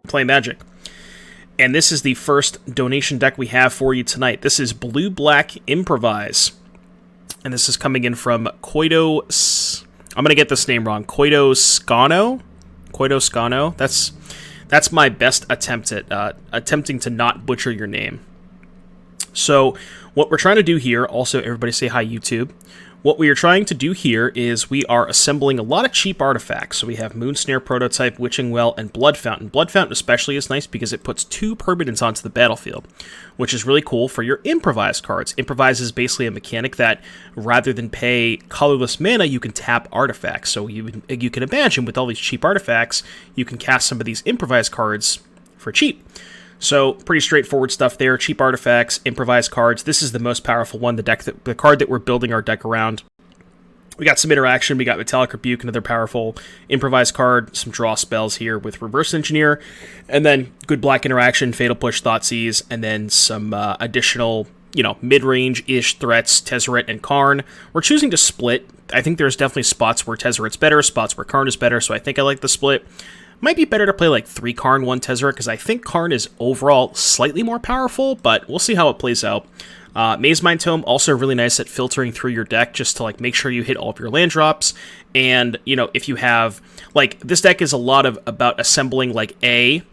play Magic. And this is the first donation deck we have for you tonight. This is Blue-Black Improvise. And this is coming in from Koitos. I'm going to get this name wrong. Koitos. That's my best attempt at attempting to not butcher your name. So what we're trying to do here, also everybody say hi YouTube. What we are trying to do here is we are assembling a lot of cheap artifacts. So we have Moonsnare Prototype, Witching Well, and Blood Fountain. Blood Fountain especially is nice because it puts 2 permanents onto the battlefield, which is really cool for your Improvise cards. Improvise is basically a mechanic that, rather than pay colorless mana, you can tap artifacts. So you can imagine with all these cheap artifacts, you can cast some of these Improvise cards for cheap. So, pretty straightforward stuff there. Cheap artifacts, Improvise cards. This is the most powerful one, the card that we're building our deck around. We got some interaction. We got Metallic Rebuke, another powerful Improvise card. Some draw spells here with Reverse Engineer. And then good black interaction, Fatal Push, Thoughtseize. And then some additional, mid-range-ish threats, Tezzeret and Karn. We're choosing to split. I think there's definitely spots where Tezzeret's better, spots where Karn is better, so I think I like the split. Might be better to play like 3 Karn, 1 Tezzeret, because I think Karn is overall slightly more powerful, but we'll see how it plays out. Mazemind Tome, also really nice at filtering through your deck, just to make sure you hit all of your land drops. And, if you have, this deck is a lot about assembling, A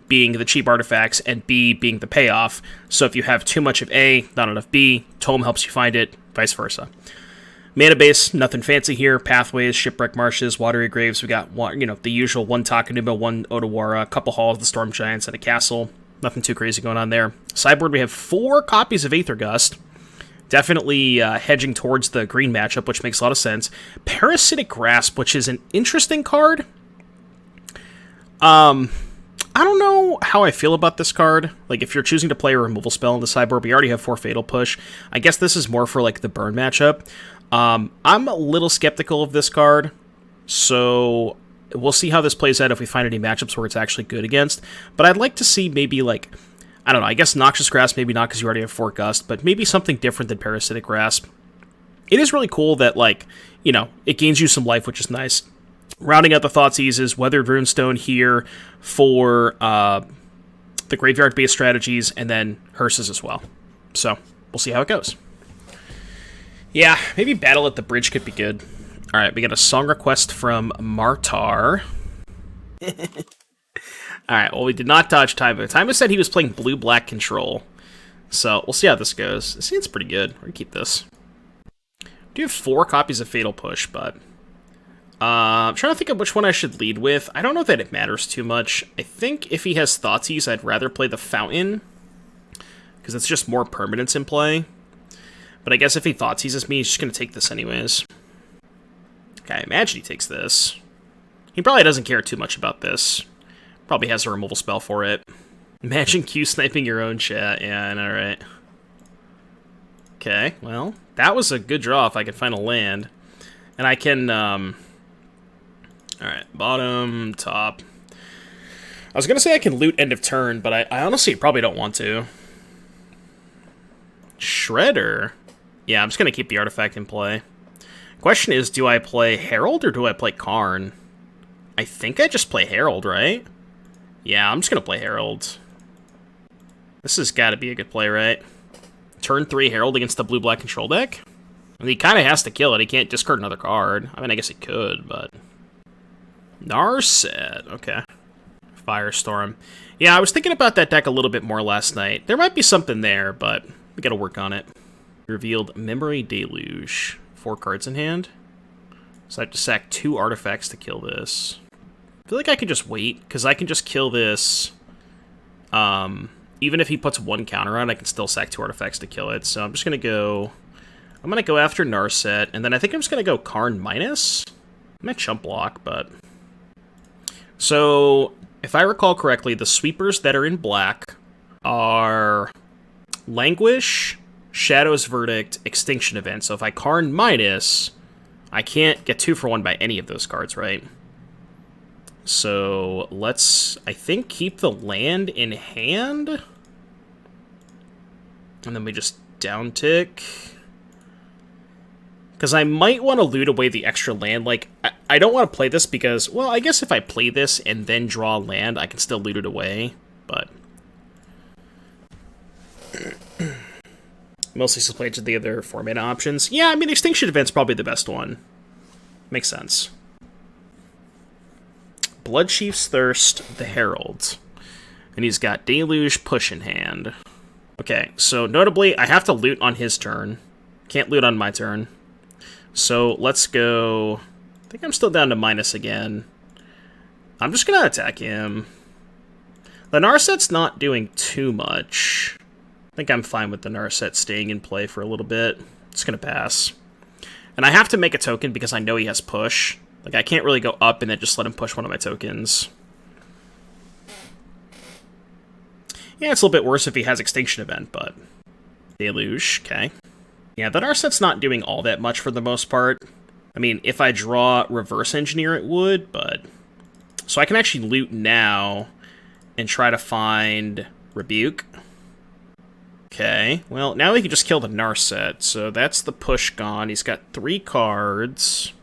being the cheap artifacts, and B being the payoff. So if you have too much of A, not enough B, Tome helps you find it, vice versa. Mana base, nothing fancy here. Pathways, Shipwreck Marshes, Watery Graves. We got the usual 1 Takenuma, 1 Otawara, a couple Halls of the Storm Giants, and a castle. Nothing too crazy going on there. Sideboard, we have 4 copies of Aether Gust. Definitely hedging towards the green matchup, which makes a lot of sense. Parasitic Grasp, which is an interesting card. I don't know how I feel about this card. If you're choosing to play a removal spell in the sideboard, we already have 4 Fatal Push. I guess this is more for the burn matchup. I'm a little skeptical of this card, so we'll see how this plays out if we find any matchups where it's actually good against. But I'd like to see maybe, I don't know, I guess Noxious Grasp, maybe not because you already have 4 Gust, but maybe something different than Parasitic Grasp. It is really cool that, it gains you some life, which is nice. Rounding out the Thoughtseizes, Weathered Runestone here for the graveyard-based strategies, and then Hearses as well. So, we'll see how it goes. Yeah, maybe Battle at the Bridge could be good. Alright, we got a song request from Martar. Alright, well, we did not dodge Taiba. Taiba said he was playing blue-black control. So, we'll see how this goes. It seems pretty good. We're gonna keep this. We do have 4 copies of Fatal Push, but I'm trying to think of which one I should lead with. I don't know that it matters too much. I think if he has Thoughtseize, I'd rather play the Fountain, because it's just more permanence in play. But I guess if he Thoughtseizes me, he's just going to take this anyways. Okay, I imagine he takes this. He probably doesn't care too much about this. Probably has a removal spell for it. Imagine Q-sniping your own chat. Yeah, I know, right? Okay, well, that was a good draw if I could find a land. And I can, alright, bottom, top. I was going to say I can loot end of turn, but I honestly probably don't want to. Shredder? Yeah, I'm just going to keep the artifact in play. Question is, do I play Herald or do I play Karn? I think I just play Herald, right? Yeah, I'm just going to play Herald. This has got to be a good play, right? Turn 3 Herald against the blue-black control deck? I mean, he kind of has to kill it. He can't discard another card. I mean, I guess he could, but... Narset. Okay. Firestorm. Yeah, I was thinking about that deck a little bit more last night. There might be something there, but we gotta work on it. Revealed Memory Deluge. 4 cards in hand. So I have to sack 2 artifacts to kill this. I feel like I could just wait, because I can just kill this. Even if he puts 1 counter on, I can still sack 2 artifacts to kill it. So I'm just gonna go... I'm gonna go after Narset, and then I think I'm just gonna go Karn minus. I might chump block, but... So, if I recall correctly, the sweepers that are in black are Languish, Shadow's Verdict, Extinction Event. So if I Karn minus, I can't get 2 for 1 by any of those cards, right? So let's, I think, keep the land in hand. And then we just downtick. Because I might want to loot away the extra land. Like, I don't want to play this because, well, I guess if I play this and then draw land, I can still loot it away. But mostly still played to the other 4-mana options. Yeah, I mean, Extinction Event's probably the best one. Makes sense. Bloodchief's Thirst, the Herald. And he's got Deluge Push in hand. Okay, so notably, I have to loot on his turn. Can't loot on my turn. So let's go... I think I'm still down to minus again. I'm just going to attack him. The Narset's not doing too much. I think I'm fine with the Narset staying in play for a little bit. It's going to pass. And I have to make a token because I know he has push. Like, I can't really go up and then just let him push one of my tokens. Yeah, it's a little bit worse if he has Extinction Event, but... Deluge, okay. Yeah, the Narset's not doing all that much for the most part. I mean, if I draw Reverse Engineer, it would, but... So I can actually loot now and try to find Rebuke. Okay, well, now we can just kill the Narset, so that's the push gone. He's got 3 cards.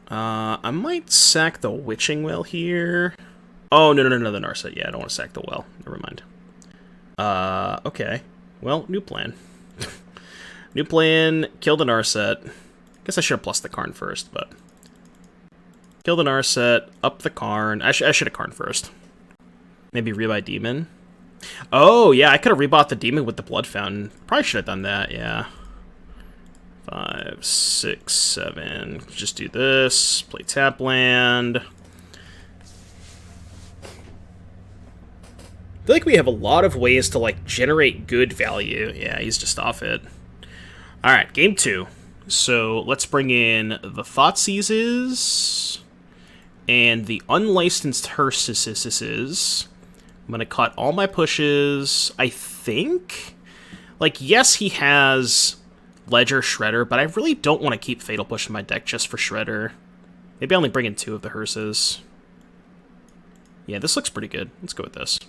I might sack the Witching Well here. Oh, no, the Narset. Yeah, I don't want to sack the well. Never mind. Okay. Well, new plan. New plan, kill the Narset. Guess I should have plus the Karn first, but... Kill the Narset, up the Karn. I should have Karn first. Maybe rebuy Demon. Oh, yeah, I could have rebought the Demon with the Blood Fountain. Probably should have done that, yeah. 5, 6, 7. Just do this. Play tap land. I feel like we have a lot of ways to, like, generate good value. Yeah, he's just off it. Alright, game 2. So, let's bring in the Thoughtseizes and the Unlicensed Hersises. I'm going to cut all my pushes, I think. Like, yes, he has Ledger Shredder, but I really don't want to keep Fatal Push in my deck just for Shredder. Maybe I only bring in 2 of the Herses. Yeah, this looks pretty good. Let's go with this.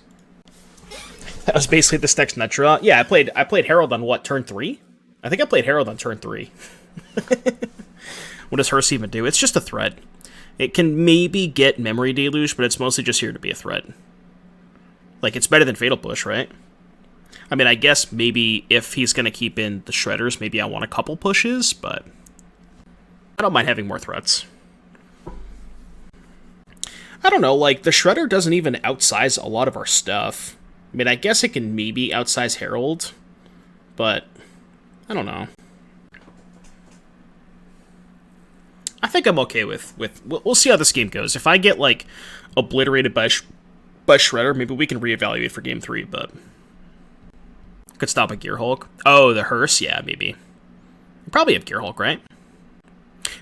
That was basically this deck's nut draw. Yeah, I played Herald on, what, turn 3? I think I played Herald on turn 3. What does Hearse even do? It's just a threat. It can maybe get Memory Deluge, but it's mostly just here to be a threat. Like, it's better than Fatal Push, right? I mean, I guess maybe if he's going to keep in the Shredders, maybe I want a couple pushes, but I don't mind having more threats. I don't know, like, the Shredder doesn't even outsize a lot of our stuff. I mean, I guess it can maybe outsize Herald, but I don't know. I think I'm okay with we'll see how this game goes. If I get, like, obliterated by Shredder, maybe we can reevaluate for game 3, but could stop a Gear Hulk. Oh, the Hearse? Yeah, maybe. Probably have Gear Hulk, right?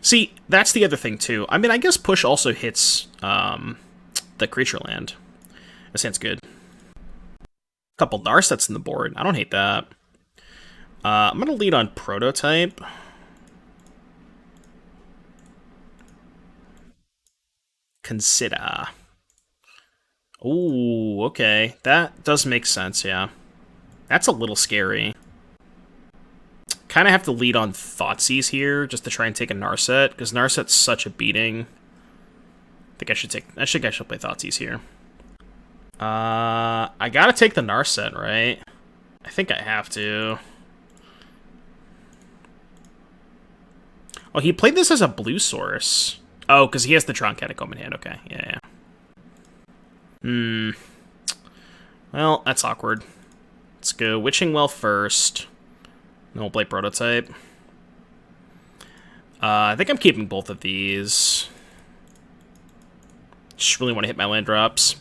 See, that's the other thing, too. I mean, I guess push also hits the creature land. That sounds good. Couple Narsets in the board. I don't hate that. I'm going to lead on Prototype. Consider. Ooh, okay. That does make sense, yeah. That's a little scary. Kind of have to lead on Thoughtseize here, just to try and take a Narset, because Narset's such a beating. I think I should play Thoughtseize here. I gotta take the Narset, right? I think I have to. Oh, he played this as a blue source. Oh, because he has the Tron Catacomb in hand. Okay, yeah. Well, that's awkward. Let's go Witching Well first. Then we'll play Prototype. I think I'm keeping both of these. Just really want to hit my land drops.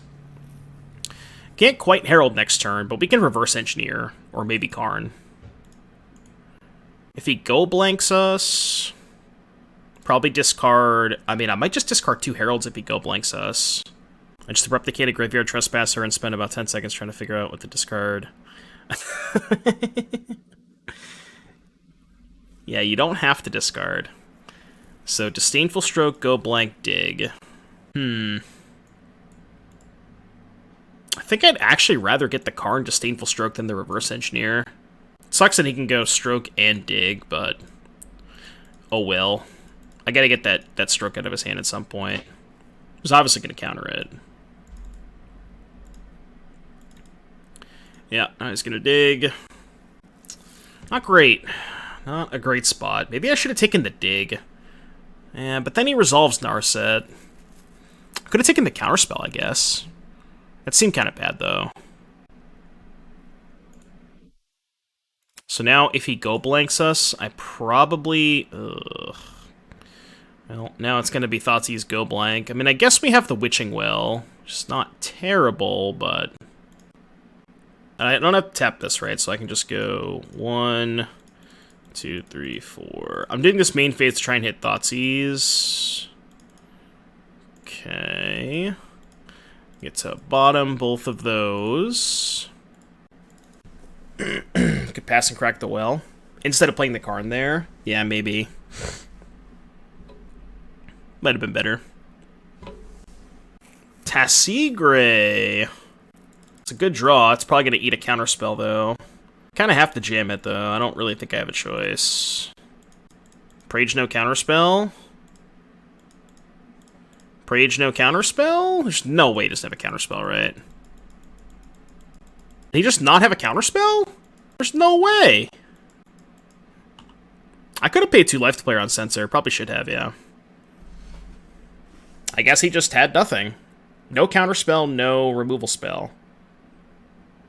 Can't quite Herald next turn, but we can Reverse Engineer, or maybe Karn. If he Go Blanks us, probably discard... I mean, I might just discard 2 Heralds if he Go Blanks us. I just replicate a Graveyard Trespasser and spend about 10 seconds trying to figure out what to discard. Yeah, you don't have to discard. So, Disdainful Stroke, Go Blank, Dig. I think I'd actually rather get the Karn Disdainful Stroke than the Reverse Engineer. It sucks that he can go Stroke and Dig, but Oh well. I gotta get that stroke out of his hand at some point. He's obviously gonna counter it. Yeah, now he's gonna dig. Not great. Not a great spot. Maybe I should have taken the dig. Yeah, but then he resolves Narset. Could have taken the counterspell, I guess. That seemed kind of bad, though. So now, if he go blanks us, I probably... Ugh. Well, now it's going to be Thoughtseize go blank. I mean, I guess we have the Witching Well. It's not terrible, but... I don't have to tap this, right? So I can just go 1, 2, 3, 4. I'm doing this main phase to try and hit Thoughtseize. Okay. Get to bottom both of those. Could pass and crack the well. Instead of playing the Karn there. Yeah, maybe. Might have been better. Tasigre. It's a good draw. It's probably going to eat a counterspell, though. Kind of have to jam it, though. I don't really think I have a choice. Prage no counterspell? Prage no counterspell? There's no way he doesn't have a counterspell, right? Did he just not have a counterspell? There's no way! I could have paid 2 life to play on Censor. Probably should have, yeah. I guess he just had nothing. No counterspell, no removal spell.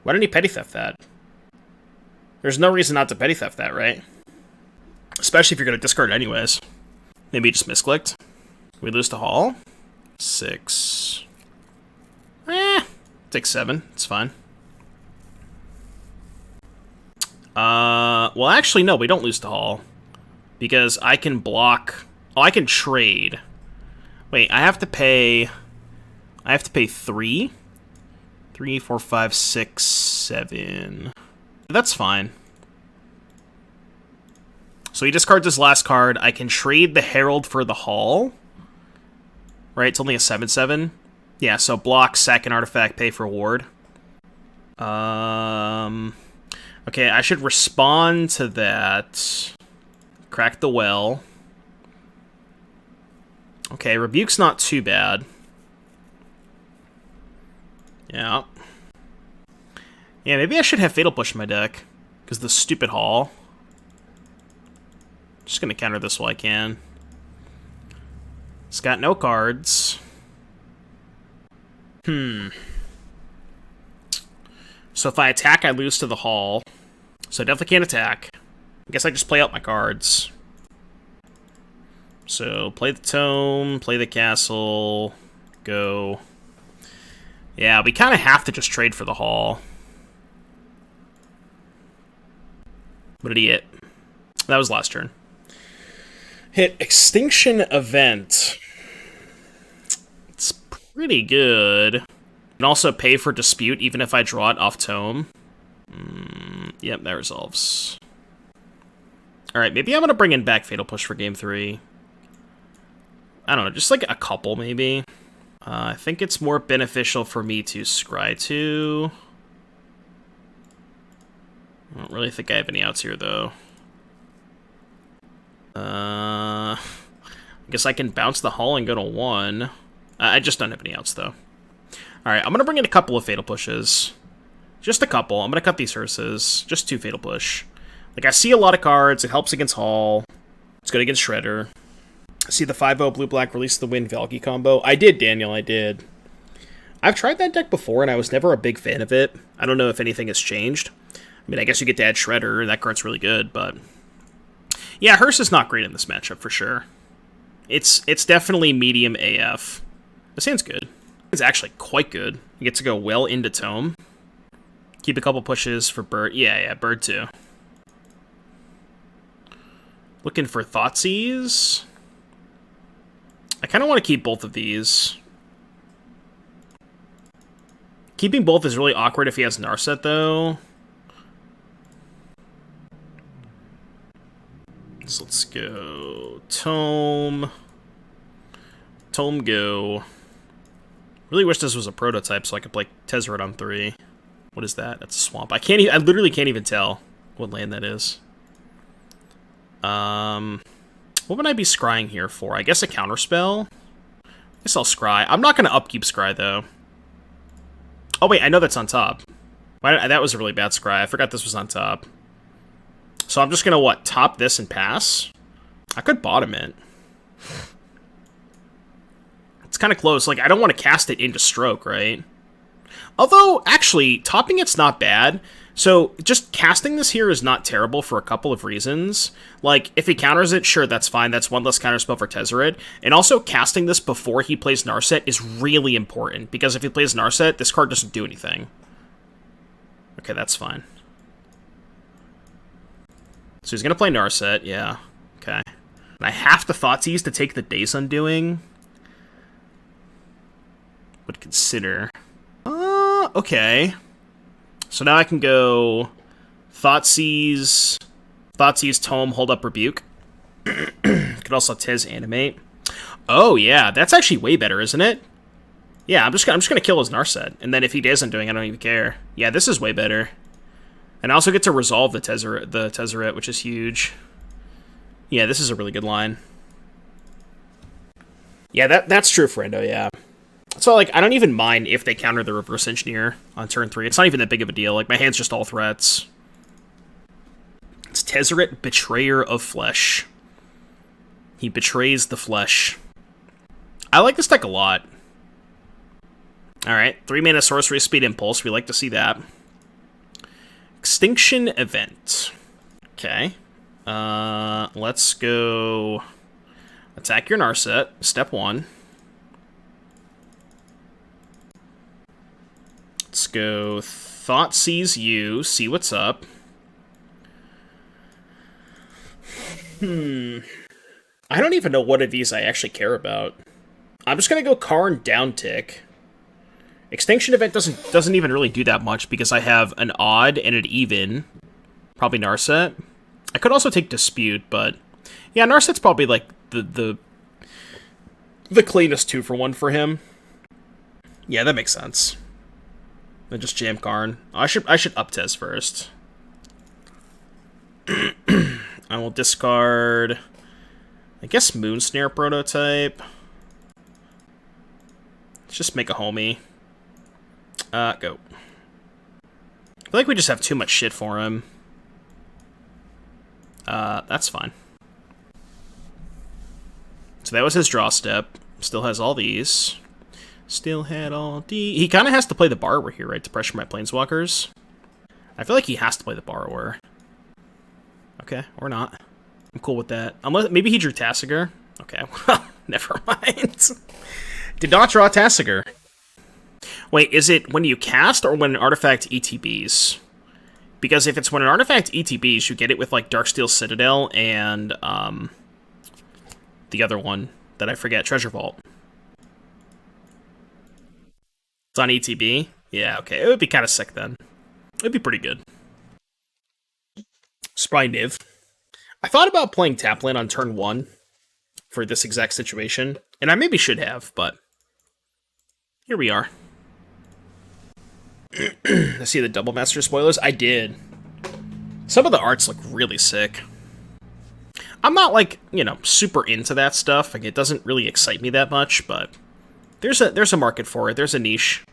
Why didn't he petty theft that? There's no reason not to petty theft that, right? Especially if you're going to discard it anyways. Maybe he just misclicked. We lose to Hall? 6. Take 7. It's fine. Well, actually, no, we don't lose to Hall. Because I can block... Oh, I can trade. Wait, I have to pay 3? 3, 4, 5, 6, 7. That's fine. So he discards his last card. I can trade the Herald for the Hall. Right, it's only a 7/7. Yeah, so block, sack an artifact, pay for ward. Okay, I should respond to that. Crack the well. Okay, Rebuke's not too bad. Yeah. Yeah, maybe I should have Fatal Push in my deck. Because the stupid Hall. Just gonna counter this while I can. It's got no cards. So if I attack, I lose to the Hall. So I definitely can't attack. I guess I just play out my cards. So play the Tome, play the Castle, go. Yeah, we kind of have to just trade for the Hall. What did he hit? That was last turn. Hit Extinction Event. It's pretty good. And also pay for Dispute, even if I draw it off Tome. Yep, that resolves. Alright, maybe I'm going to bring in back Fatal Push for Game 3. I don't know, just like a couple, maybe. I think it's more beneficial for me to Scry 2. I don't really think I have any outs here, though. I guess I can bounce the Hall and go to 1. I just don't have any outs, though. Alright, I'm going to bring in a couple of Fatal Pushes. Just a couple. I'm going to cut these Ursas. Just 2 Fatal Push. Like, I see a lot of cards. It helps against Hall. It's good against Shredder. I see the 5-0 blue-black release the win Valky combo. I did, Daniel, I did. I've tried that deck before, and I was never a big fan of it. I don't know if anything has changed. I mean, I guess you get to add Shredder, and that card's really good, but... Yeah, Hearse is not great in this matchup, for sure. It's definitely medium AF. This hand's good. It's actually quite good. You get to go well into Tome. Keep a couple pushes for Bird. Yeah, Bird too. Looking for Thoughtseize. I kind of want to keep both of these. Keeping both is really awkward if he has Narset, though. So let's go Tome. Tome go. Really wish this was a prototype so I could play Tezzeret on 3. What is that? That's a swamp. I literally can't even tell what land that is. What would I be scrying here for? I guess a counterspell? I guess I'll scry. I'm not going to upkeep scry, though. Oh, wait, I know that's on top. That was a really bad scry. I forgot this was on top. So I'm just going to, what, top this and pass? I could bottom it. It's kind of close. Like, I don't want to cast it into stroke, right? Although, actually, topping it's not bad. So, just casting this here is not terrible for a couple of reasons. Like, if he counters it, sure, that's fine. That's one less counterspell for Tezzeret. And also, casting this before he plays Narset is really important. Because if he plays Narset, this card doesn't do anything. Okay, that's fine. So he's going to play Narset, yeah. Okay. And I have to Thoughtseize to take the Days Undoing. Would consider. Okay. So now I can go Thoughtseize, Tome, hold up Rebuke. Could also Tez Animate. Oh yeah, that's actually way better, isn't it? Yeah, I'm just gonna kill his Narset, and then if he doesn't doing, I don't even care. Yeah, this is way better. And I also get to resolve the Tezzeret, which is huge. Yeah, this is a really good line. Yeah, that's true, Friendo, yeah. So, like, I don't even mind if they counter the Reverse Engineer on turn 3. It's not even that big of a deal. Like, my hand's just all threats. It's Tezzeret, Betrayer of Flesh. He betrays the flesh. I like this deck a lot. Alright, 3 mana Sorcery, Speed, Impulse. We like to see that. Extinction Event. Okay. Let's go... Attack your Narset. Step 1. Let's go Thoughtseize you, see what's up. I don't even know what of these I actually care about. I'm just gonna go Karn down tick. Extinction Event doesn't even really do that much because I have an odd and an even. Probably Narset. I could also take Dispute, but yeah, Narset's probably like the cleanest 2-for-1 for him. Yeah, that makes sense. Then just jam Karn. I should up Tez first. I will discard, I guess, Moonsnare Prototype. Let's just make a homie. Go. I feel like we just have too much shit for him. That's fine. So that was his draw step. Still has all these. Still had all D. He kind of has to play the Borrower here, right, to pressure my Planeswalkers. I feel like he has to play the Borrower. Okay, or not. I'm cool with that. Unless maybe he drew Tassiger. Okay, well, never mind. Did not draw Tassiger. Wait, is it when you cast or when an artifact ETBs? Because if it's when an artifact ETBs, you get it with like Darksteel Citadel and the other one that I forget, Treasure Vault. It's on ETB? Yeah, okay. It would be kind of sick then. It'd be pretty good. Spry Niv. I thought about playing Tapland on turn 1 for this exact situation, and I maybe should have, but here we are. I see the Double Master spoilers? I did. Some of the arts look really sick. I'm not, like, you know, super into that stuff. Like, it doesn't really excite me that much, but there's a market for it. There's a niche.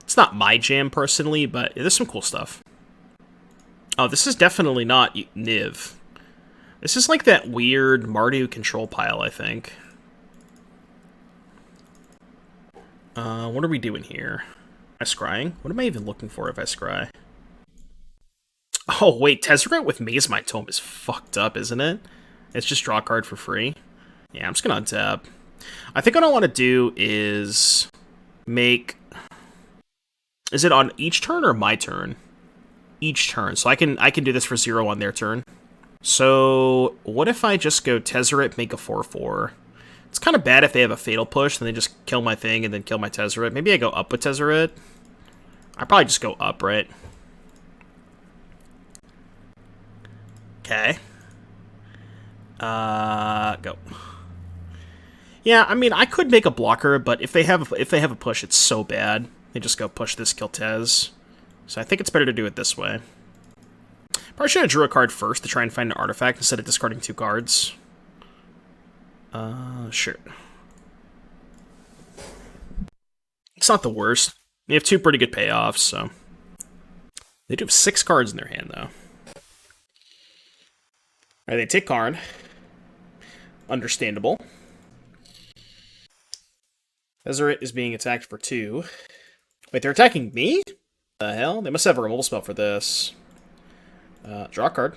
It's not my jam, personally, but there's some cool stuff. Oh, this is definitely not Niv. This is like that weird Mardu control pile, I think. What are we doing here? Am I scrying? What am I even looking for if I scry? Oh, wait, Tezzeret with Mazemind Tome is fucked up, isn't it? It's just draw a card for free. Yeah, I'm just gonna untap. I think what I want to do is make... Is it on each turn or my turn? Each turn. So I can do this for 0 on their turn. So what if I just go Tezzeret, make a 4/4? It's kind of bad if they have a Fatal Push, and they just kill my thing and then kill my Tezzeret. Maybe I go up with Tezzeret. I probably just go up, right? Okay. Go. Yeah, I mean, I could make a blocker, but if they have a push, it's so bad. They just go push this, kill Tez. So I think it's better to do it this way. Probably should have drew a card first to try and find an artifact instead of discarding 2 cards. Sure. It's not the worst. They have 2 pretty good payoffs, so... They do have 6 cards in their hand, though. Alright, they take Karn. Understandable. Tezzeret is being attacked for 2. Wait, they're attacking me? The hell? They must have a removal spell for this. Draw a card.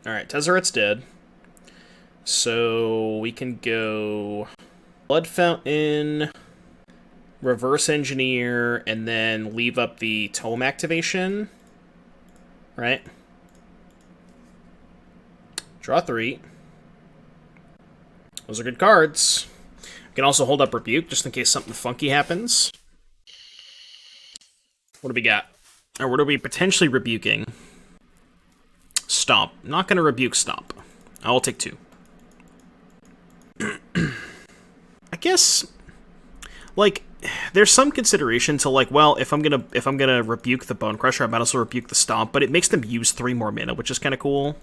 Alright, Tezzeret's dead. So we can go Blood Fountain, Reverse Engineer, and then leave up the Tome activation. Right? Draw 3. Those are good cards. We can also hold up Rebuke, just in case something funky happens. What do we got? Or what are we potentially rebuking? Stomp. Not going to rebuke Stomp. I will take 2. I guess, like, there's some consideration to, like, well, if I'm gonna rebuke the Bone Crusher, I might also rebuke the Stomp, but it makes them use 3 more mana, which is kind of cool.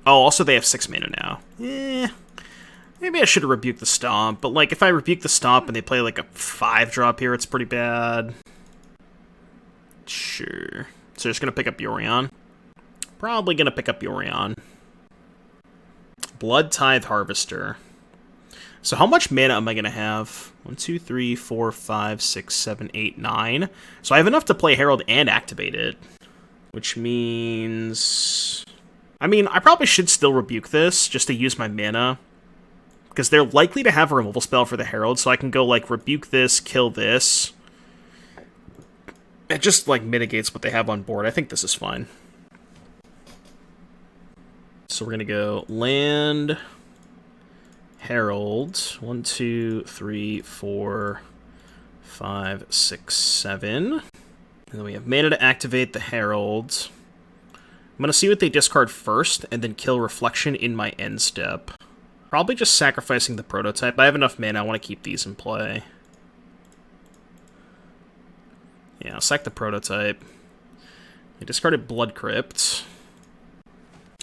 Oh, also they have 6 mana now. Maybe I should have rebuked the Stomp, but, like, if I rebuke the Stomp and they play, like, a 5-drop here, it's pretty bad. Sure. So just gonna pick up Yorion. Probably gonna pick up Yorion. Blood Tithe Harvester. So how much mana am I gonna have? 1, 2, 3, 4, 5, 6, 7, 8, 9. So I have enough to play Herald and activate it. Which means... I mean, I probably should still rebuke this, just to use my mana. Because they're likely to have a removal spell for the Herald, so I can go, like, rebuke this, kill this. It just, like, mitigates what they have on board. I think this is fine. So we're gonna go land... Herald. 1, 2, 3, 4, 5, 6, 7. And then we have mana to activate the Herald. I'm going to see what they discard first, and then kill Reflection in my end step. Probably just sacrificing the Prototype. I have enough mana, I want to keep these in play. Yeah, I'll sack the Prototype. I discarded Blood Crypt.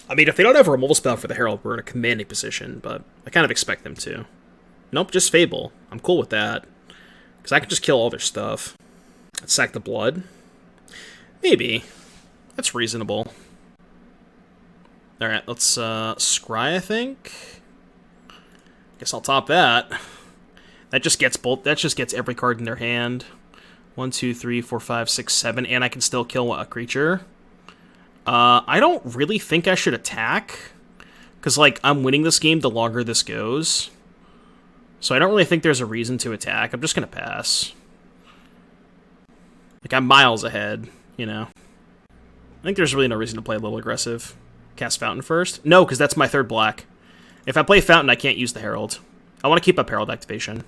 I mean, if they don't have a removal spell for the Herald, we're in a commanding position, but I kind of expect them to. Nope, just Fable. I'm cool with that. Because I can just kill all their stuff. Let's sack the Blood. Maybe. That's reasonable. Alright, let's scry, I think. Guess I'll top that. That just gets every card in their hand. 1, 2, 3, 4, 5, 6, 7, and I can still kill a creature. I don't really think I should attack, because, like, I'm winning this game the longer this goes. So I don't really think there's a reason to attack. I'm just gonna pass. Like, I'm miles ahead, you know. I think there's really no reason to play a little aggressive. Cast Fountain first? No, because that's my 3rd black. If I play Fountain, I can't use the Herald. I want to keep up Herald activation.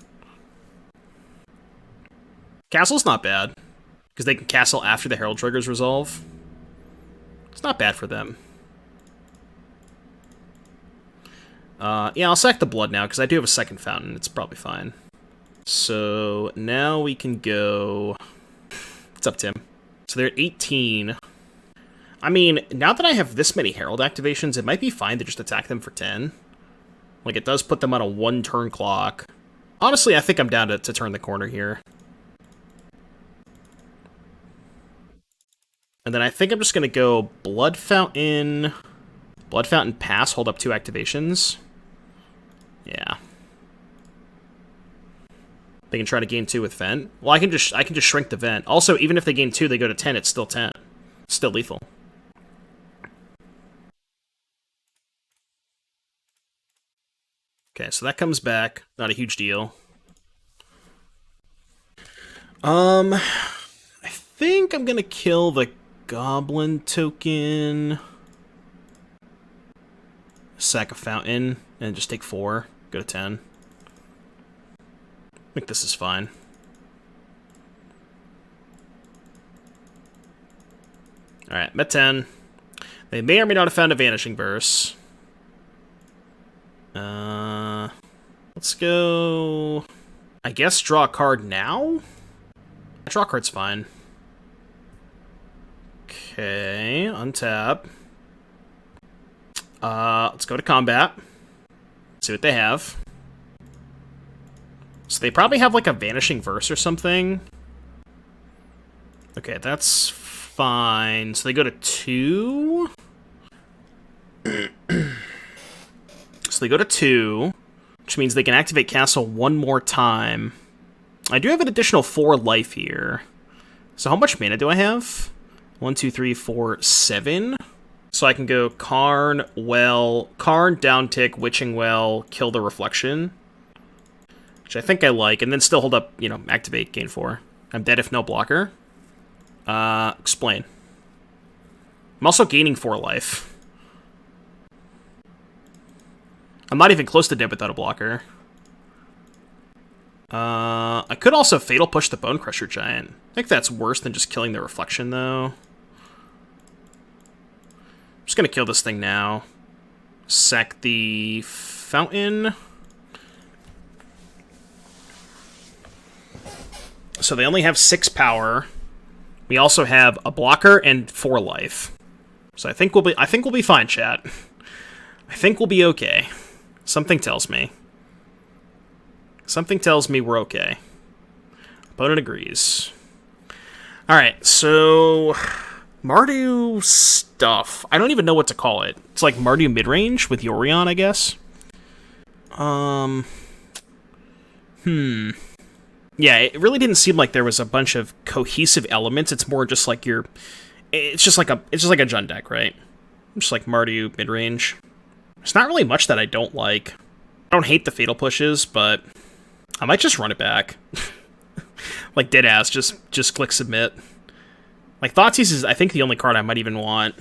Castle's not bad, because they can castle after the Herald triggers resolve. It's not bad for them. Yeah, I'll sack the Blood now, because I do have a 2nd Fountain. It's probably fine. So, now we can go... What's up, Tim? So they're at 18. I mean, now that I have this many Herald activations, it might be fine to just attack them for 10. Like, it does put them on a 1-turn clock. Honestly, I think I'm down to turn the corner here. And then I think I'm just going to go Blood Fountain, pass, hold up 2 activations. Yeah. They can try to gain 2 with Vent. Well, I can just shrink the Vent. Also, even if they gain 2, they go to 10, it's still 10. It's still lethal. Okay, so that comes back. Not a huge deal. I think I'm going to kill the Goblin token, sack a Fountain, and just take 4, go to 10. I think this is fine. Alright, met 10. They may or may not have found a Vanishing Verse. Let's go... I guess draw a card now? Draw a card's fine. Okay, untap. Let's go to combat. See what they have. So they probably have like a Vanishing Verse or something. Okay, that's fine. So they go to 2. So they go to 2, which means they can activate Castle one more time. I do have an additional 4 life here. So how much mana do I have? 1, 2, 3, 4, 7. So I can go Karn, Well, Karn, Downtick, Witching Well, kill the Reflection. Which I think I like, and then still hold up, you know, activate, gain 4. I'm dead if no blocker. Explain. I'm also gaining 4 life. I'm not even close to dead without a blocker. I could also Fatal Push the Bone Crusher Giant. I think that's worse than just killing the Reflection, though. I'm just gonna kill this thing now. Sack the Fountain. So they only have 6 power. We also have a blocker and 4 life. So I think we'll be fine, chat. I think we'll be okay. Something tells me. Something tells me we're okay. Opponent agrees. Alright, so Mardu stuff. I don't even know what to call it. It's like Mardu midrange with Yorion, I guess. Yeah, it really didn't seem like there was a bunch of cohesive elements. It's more just like it's just like a Jund deck, right? Just like Mardu midrange. There's not really much that I don't like. I don't hate the Fatal Pushes, but I might just run it back. Like deadass, just click submit. Like Thoughtseize is, I think, the only card I might even want.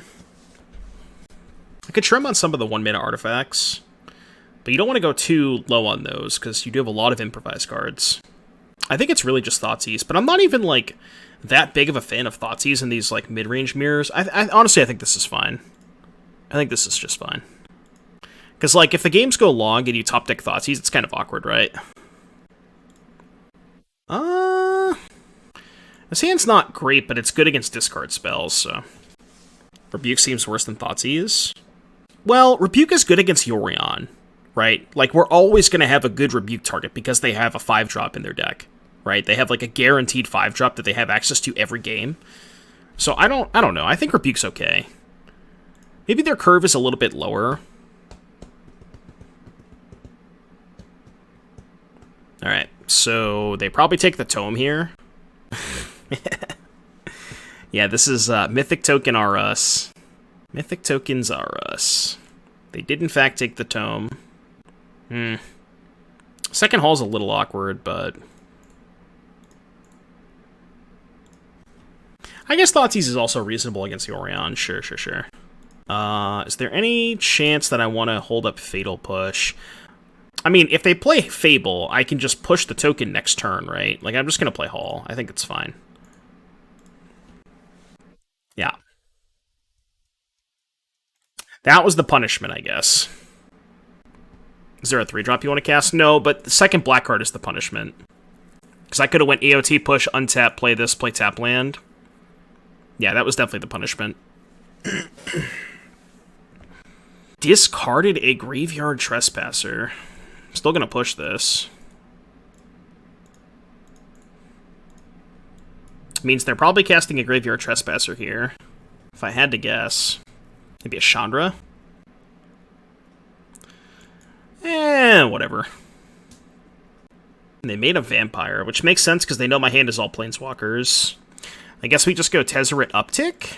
I could trim on some of the 1-mana artifacts, but you don't want to go too low on those because you do have a lot of Improvise cards. I think it's really just Thoughtseize, but I'm not even like that big of a fan of Thoughtseize in these like mid-range mirrors. I honestly, I think this is fine. I think this is just fine. Because, like, if the games go long and you top deck Thoughtseize, it's kind of awkward, right? This hand's not great, but it's good against discard spells, so... Rebuke seems worse than Thoughtseize. Well, Rebuke is good against Yorion, right? Like, we're always going to have a good Rebuke target because they have a 5-drop in their deck, right? They have, like, a guaranteed 5-drop that they have access to every game. So I don't know. I think Rebuke's okay. Maybe their curve is a little bit lower. Alright, so they probably take the Tome here. Yeah, this is Mythic Token are us. Mythic Tokens are us. They did in fact take the Tome. Second Hall's a little awkward, but... I guess Thoughtseize is also reasonable against the Orion. Sure. Is there any chance that I want to hold up Fatal Push? I mean, if they play Fable, I can just push the token next turn, right? Like, I'm just going to play Hall. I think it's fine. Yeah. That was the punishment, I guess. Is there a 3-drop you want to cast? No, but the second black card is the punishment. Because I could have went AOT push, untap, play this, play tap land. Yeah, that was definitely the punishment. Discarded a Graveyard Trespasser. Still gonna push this. Means they're probably casting a Graveyard Trespasser here. If I had to guess. Maybe a Chandra? Whatever. And they made a Vampire, which makes sense because they know my hand is all Planeswalkers. I guess we just go Tezzeret Uptick.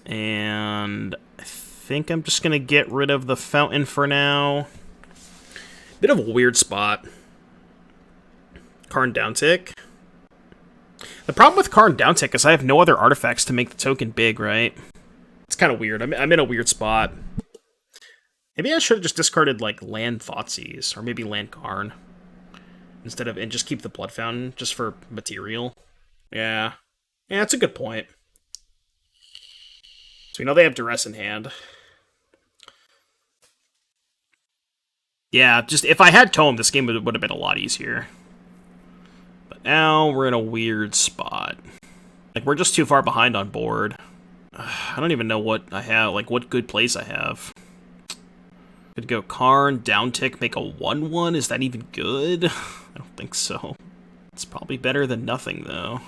And I think I'm just going to get rid of the Fountain for now. Bit of a weird spot. Karn Downtick. The problem with Karn Downtick is I have no other artifacts to make the token big, right? It's kind of weird. I'm in a weird spot. Maybe I should have just discarded, like, land Thoughtseize, or maybe land Karn. Instead of, and just keep the Blood Fountain, just for material. Yeah. Yeah, that's a good point. So we know they have Duress in hand. Yeah, just, if I had Tome, this game would have been a lot easier. But now we're in a weird spot. Like, we're just too far behind on board. I don't even know what I have, like, what good plays I have. Could go Karn, down tick, make a 1/1. Is that even good? I don't think so. It's probably better than nothing, though.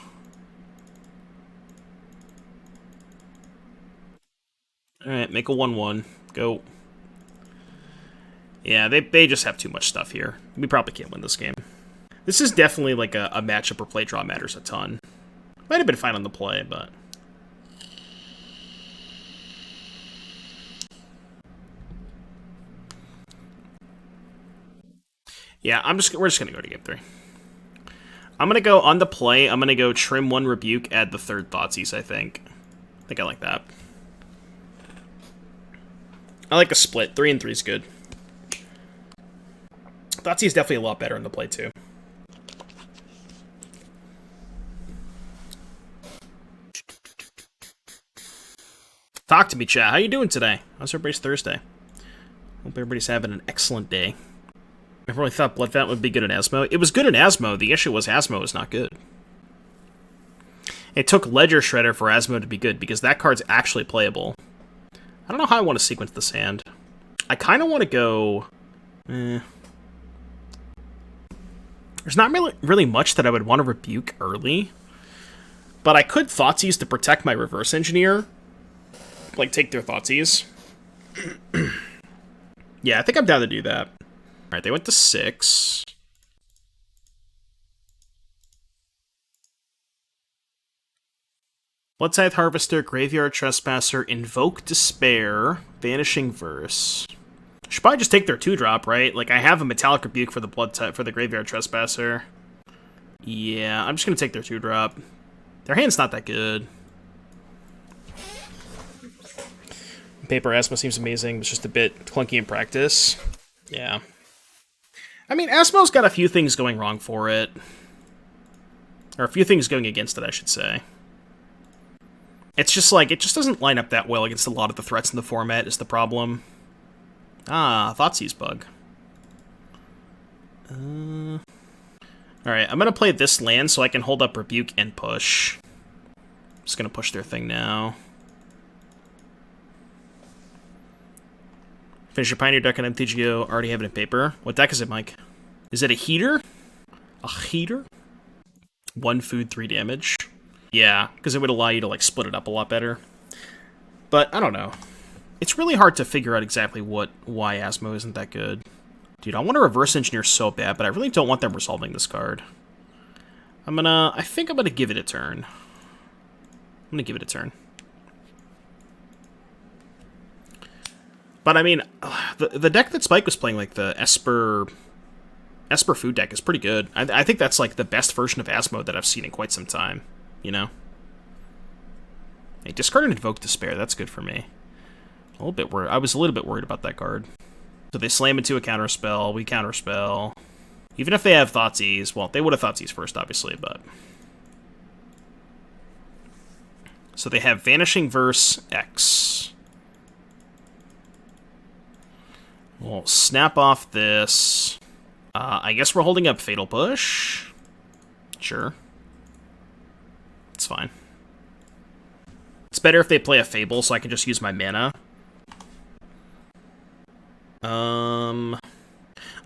Alright, make a 1/1. Go. Yeah, they just have too much stuff here. We probably can't win this game. This is definitely like a matchup where play draw matters a ton. Might have been fine on the play, but... Yeah, we're just gonna go to game 3. I'm gonna go on the play, I'm gonna go trim 1 Rebuke, add the 3rd Thoughtseize, I think. I think I like that. I like a split. 3 and 3 is good. Thoughtseize is definitely a lot better in the play, too. Talk to me, chat. How you doing today? How's everybody's Thursday? Hope everybody's having an excellent day. I really thought Blood Fountain would be good in Asmo. It was good in Asmo. The issue was Asmo was not good. It took Ledger Shredder for Asmo to be good, because that card's actually playable. I don't know how I want to sequence this hand. I kind of want to go... There's not really much that I would want to Rebuke early. But I could Thoughtseize to protect my Reverse Engineer. Like, take their Thoughtseize. Yeah, I think I'm down to do that. Alright, they went to 6. Bloodscythe Harvester, Graveyard Trespasser, Invoke Despair, Vanishing Verse. Should probably just take their 2-drop, right? Like, I have a Metallic Rebuke for the Graveyard Trespasser. Yeah, I'm just gonna take their 2-drop. Their hand's not that good. Paper Asmo seems amazing, it's just a bit clunky in practice. Yeah. I mean, Asmo's got a few things going wrong for it. Or a few things going against it, I should say. It's just like, it just doesn't line up that well against a lot of the threats in the format is the problem. Ah, Thoughtseize bug. Alright, I'm gonna play this land so I can hold up Rebuke and push. Just gonna push their thing now. Finish your Pioneer deck on MTGO. Already have it in paper. What deck is it, Mike? Is it a heater? A heater? 1 food, 3 damage. Yeah, because it would allow you to, like, split it up a lot better. But, I don't know. It's really hard to figure out exactly why Asmo isn't that good. Dude, I want to Reverse Engineer so bad, but I really don't want them resolving this card. I think I'm gonna give it a turn. I'm gonna give it a turn. But I mean, the deck that Spike was playing, like the Esper food deck, is pretty good. I think that's like the best version of Asmo that I've seen in quite some time. You know? Hey, discard and Invoke Despair. That's good for me. A little bit worried. I was a little bit worried about that card. So they slam into a counterspell. We counterspell. Even if they have Thoughtseize, well, they would have Thoughtseize first, obviously, but. So they have Vanishing Verse X. We'll snap off this. I guess we're holding up Fatal Push. Sure. It's fine. It's better if they play a Fable, so I can just use my mana.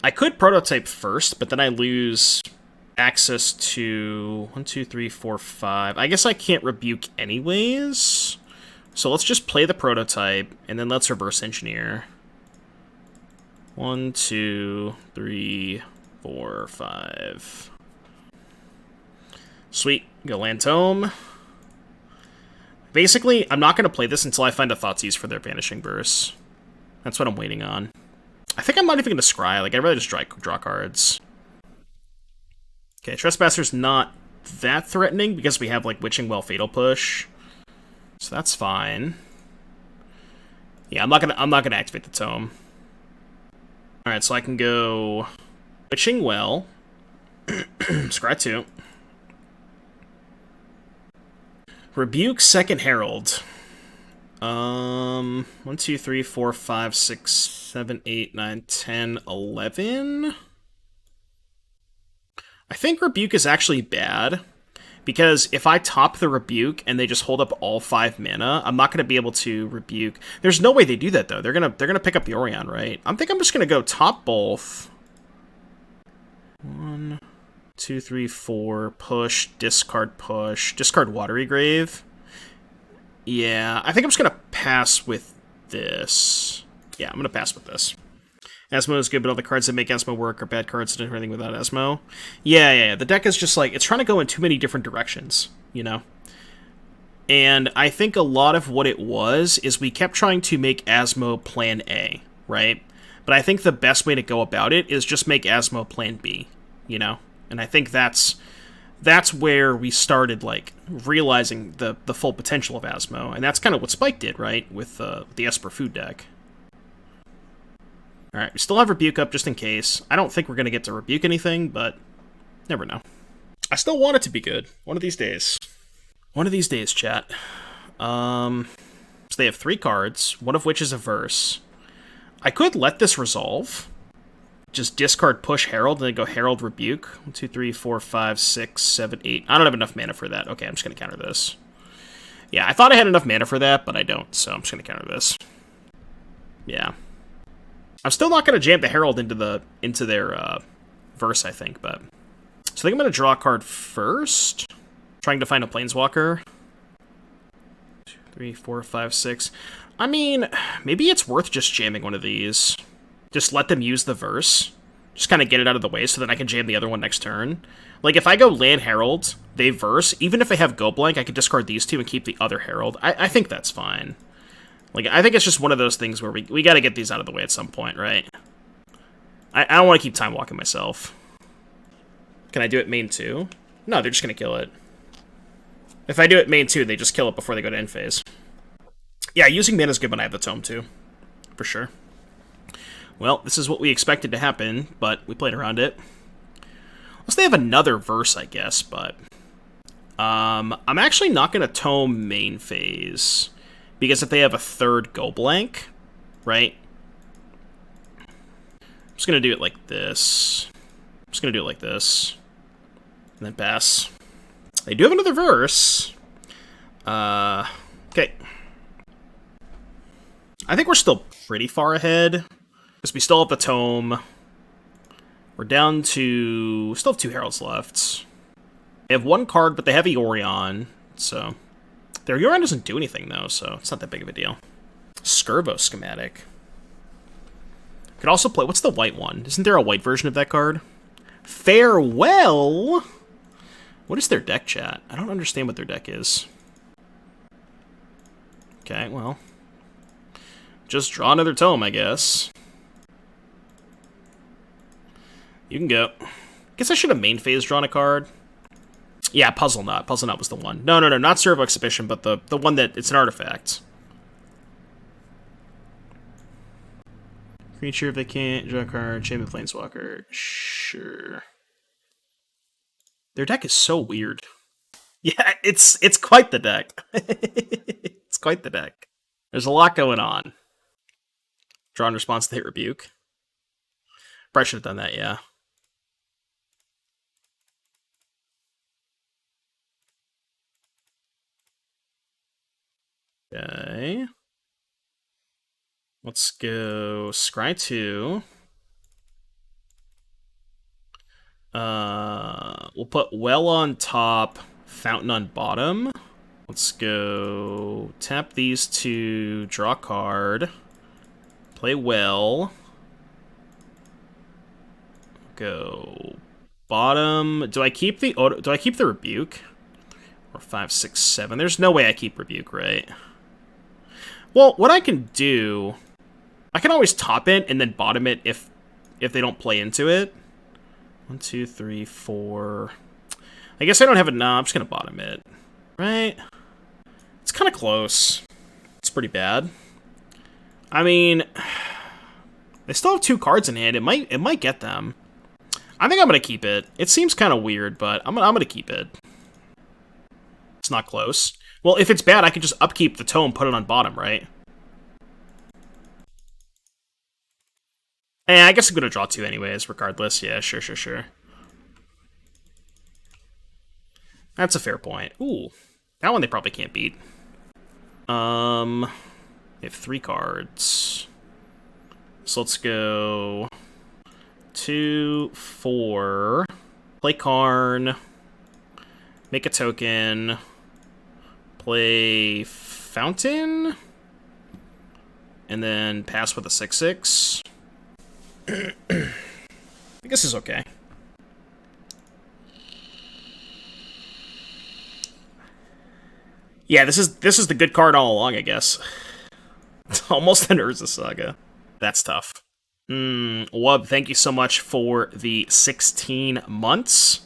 I could Prototype first, but then I lose access to 1, 2, 3, 4, 5. I guess I can't Rebuke anyways. So let's just play the Prototype, and then let's Reverse Engineer. 1, 2, 3, 4, 5. Sweet. Go land Tome. Basically, I'm not going to play this until I find a Thoughtseize for their Vanishing Verse. That's what I'm waiting on. I think I'm not even going to scry. Like, I'd rather just draw cards. Okay, Trespasser's not that threatening because we have, like, Witching Well Fatal Push. So that's fine. Yeah, I'm not gonna activate the Tome. Alright, so I can go Witching Well. Scry 2. Rebuke second Herald. 1, 2, 3, 4, 5, 6, 7, 8, 9, 10, 11. I think Rebuke is actually bad, because if I top the Rebuke and they just hold up all 5 mana, I'm not going to be able to Rebuke. There's no way they do that, though. They're gonna pick up Yorion, right? I think I'm just going to go top both. 1, 2, 3, 4, push, discard, Watery Grave. Yeah, I think I'm just going to pass with this. Yeah, I'm going to pass with this. Asmo is good, but all the cards that make Asmo work are bad cards that do anything without Asmo. Yeah. The deck is just like, it's trying to go in too many different directions, you know? And I think a lot of what it was is we kept trying to make Asmo plan A, right? But I think the best way to go about it is just make Asmo plan B, you know? And I think that's where we started, like, realizing the full potential of Asmo. And that's kind of what Spike did, right? With the Esper Food deck. Alright, we still have Rebuke up just in case. I don't think we're going to get to Rebuke anything, but never know. I still want it to be good. One of these days. One of these days, chat. So they have 3 cards, one of which is a verse. I could let this resolve. Just discard push Herald, and then go Herald Rebuke. 1, 2, 3, 4, 5, 6, 7, 8. I don't have enough mana for that. Okay, I'm just going to counter this. Yeah, I thought I had enough mana for that, but I don't, so I'm just going to counter this. Yeah. I'm still not going to jam the Herald into their verse, I think, but... So I think I'm going to draw a card first. Trying to find a Planeswalker. 2, 3, 4, 5, 6. I mean, maybe it's worth just jamming one of these. Just let them use the verse. Just kind of get it out of the way so that I can jam the other one next turn. Like, if I go land Herald, they verse, even if they have Go Blank, I can discard these 2 and keep the other Herald. I think that's fine. Like, I think it's just one of those things where we got to get these out of the way at some point, right? I don't want to keep time walking myself. Can I do it main 2? No, they're just going to kill it. If I do it main 2, they just kill it before they go to end phase. Yeah, using mana is good when I have the tome, too. For sure. Well, this is what we expected to happen, but we played around it. Unless they have another verse, I guess, but... I'm actually not going to tome main phase... Because if they have a 3rd Go Blank, right? I'm just going to do it like this. I'm just going to do it like this. And then pass. They do have another verse. Okay. I think we're still pretty far ahead. Because we still have the tome. We're down to... Still have 2 Heralds left. They have 1 card, but they have a Yorion. So... Their Yorion doesn't do anything, though, so it's not that big of a deal. Skirbo Schematic. Could also play... What's the white one? Isn't there a white version of that card? Farewell? What is their deck, chat? I don't understand what their deck is. Okay, well. Just draw another tome, I guess. You can go. Guess I should have main phase drawn a card. Yeah, Puzzle Knot. Puzzle Knot was the one. No, not Servo Exhibition, but the one that... It's an artifact. Creature, if they can't, draw a card, Champion Planeswalker. Sure. Their deck is so weird. Yeah, it's quite the deck. It's quite the deck. There's a lot going on. Draw in response to hit Rebuke. Probably should have done that, yeah. Okay. Let's go Scry 2. We'll put Well on top, Fountain on bottom. Let's go tap these 2, draw a card, play Well. Go bottom. Do I keep the Rebuke? Or 5, 6, 7. There's no way I keep Rebuke, right? Well, what I can do, I can always top it and then bottom it if they don't play into it. 1, 2, 3, 4. I guess I don't have a... Nah, I'm just going to bottom it. Right? It's kind of close. It's pretty bad. I mean, they still have 2 cards in hand. It might get them. I think I'm going to keep it. It seems kind of weird, but I'm going to keep it. It's not close. Well, if it's bad, I could just upkeep the tome, put it on bottom, right? I guess I'm going to draw 2 anyways, regardless. Yeah, sure. That's a fair point. Ooh, that one they probably can't beat. They have 3 cards. So let's go 2, 4. Play Karn. Make a token. Play Fountain. And then pass with a 6/6. I guess is okay. Yeah, this is the good card all along, I guess. It's almost an Urza Saga. That's tough. Wub, thank you so much for the 16 months.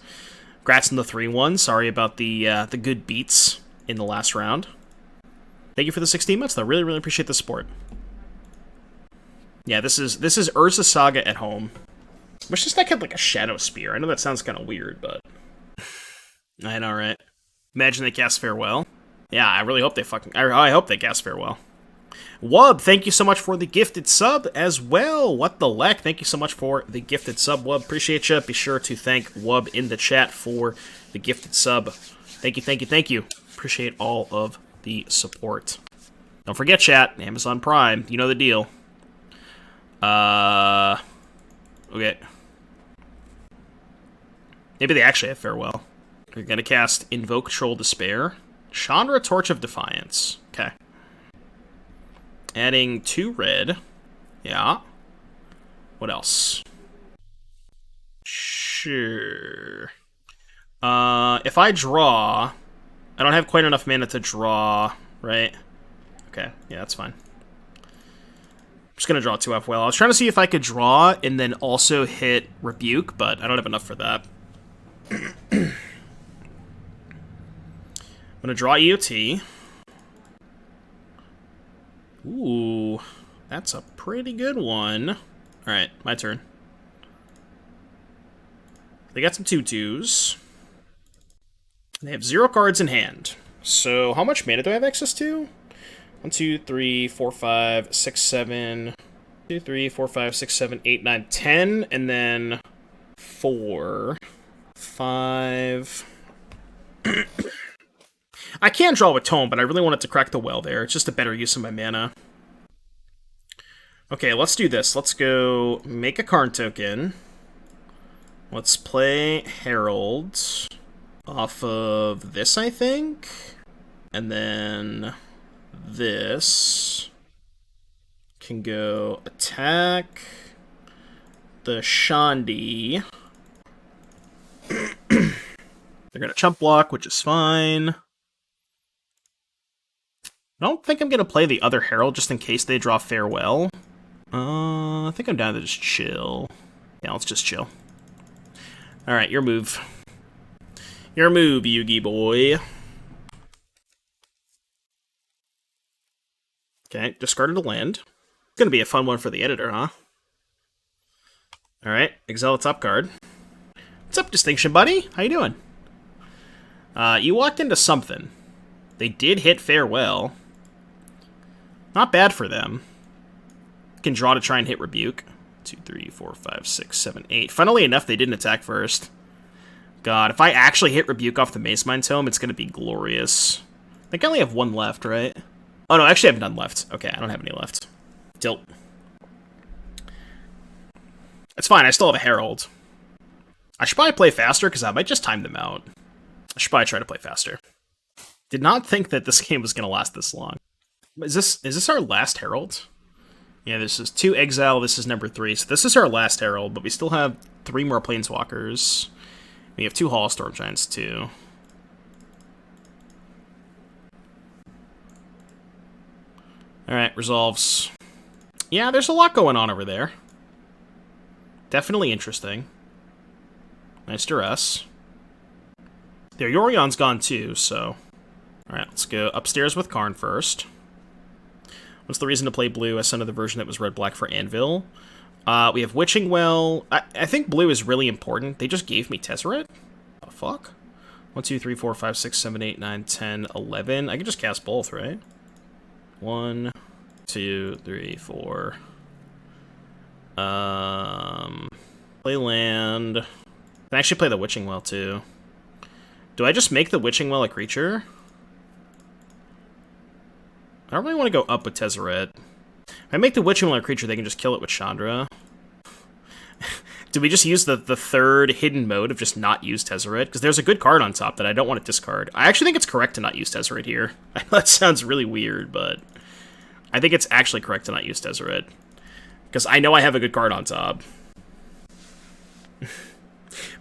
Congrats on the 3-1. Sorry about the good beats in the last round. Thank you for the 16 months, though. Really, really appreciate the support. Yeah, this is Urza Saga at home. Wish this deck had like a Shadow Spear. I know that sounds kind of weird, but I know, right? Imagine they cast Farewell. Yeah, I really hope they I hope they cast Farewell. Wub, thank you so much for the gifted sub as well. What the leck? Thank you so much for the gifted sub, Wub. Appreciate you. Be sure to thank Wub in the chat for the gifted sub. Thank you, thank you, thank you. Appreciate all of the support. Don't forget, chat, Amazon Prime. You know the deal. Okay. Maybe they actually have Farewell. We're going to cast Invoke Troll Despair. Chandra Torch of Defiance. Okay. Adding 2 red. Yeah. What else? Sure. If I draw, I don't have quite enough mana to draw, right? Okay, yeah, that's fine. I'm just gonna draw 2 off well. I was trying to see if I could draw and then also hit Rebuke, but I don't have enough for that. I'm gonna draw EOT. Ooh, that's a pretty good one. Alright, my turn. They got some 2/2s. They have 0 cards in hand. So how much mana do I have access to? 1, 2, 3, 4, 5, 6, 7. 2, 3, 4, 5, 6, 7, 8, 9, 10. And then 4, 5. I can draw with Tome, but I really wanted to crack the well there. It's just a better use of my mana. Okay, let's do this. Let's go make a Karn token. Let's play Herald off of this, I think. And then this can go attack the Shandi. They're going to chump block, which is fine. I don't think I'm going to play the other Herald just in case they draw Farewell. I think I'm down to just chill. Yeah, let's just chill. Alright, your move. Your move, Yugi boy. Okay, discarded a land. Gonna be a fun one for the editor, huh? Alright, exile the top card. What's up, Distinction Buddy? How you doing? You walked into something. They did hit Farewell. Not bad for them. Can draw to try and hit Rebuke. 2, 3, 4, 5, 6, 7, 8. Funnily enough, they didn't attack first. God, if I actually hit Rebuke off the Mazemind Tome, it's going to be glorious. I think I only have 1 left, right? Oh, no, actually I have none left. Okay, I don't have any left. Tilt. It's fine, I still have a Herald. I should probably play faster, because I might just time them out. I should probably try to play faster. Did not think that this game was going to last this long. Is this our last Herald? Yeah, this is 2 exile, this is number 3. So this is our last Herald, but we still have 3 more Planeswalkers. We have 2 Hall Storm Giants, too. Alright, resolves. Yeah, there's a lot going on over there. Definitely interesting. Nice duress. Their Yorion's gone, too, so... Alright, let's go upstairs with Karn first. What's the reason to play blue? I sent the version that was red-black for Anvil. We have Witching Well. I think blue is really important. They just gave me Tezzeret? The fuck? 1, 2, 3, 4, 5, 6, 7, 8, 9, 10, 11. I can just cast both, right? 1, 2, 3, 4. Play land. I can actually play the Witching Well, too. Do I just make the Witching Well a creature? I don't really want to go up with Tezzeret. If I make the Witching Well a creature, they can just kill it with Chandra. Do we just use the third hidden mode of just not use Tezzeret? Because there's a good card on top that I don't want to discard. I actually think it's correct to not use Tezzeret here. I know that sounds really weird, but I think it's actually correct to not use Tezzeret. Because I know I have a good card on top.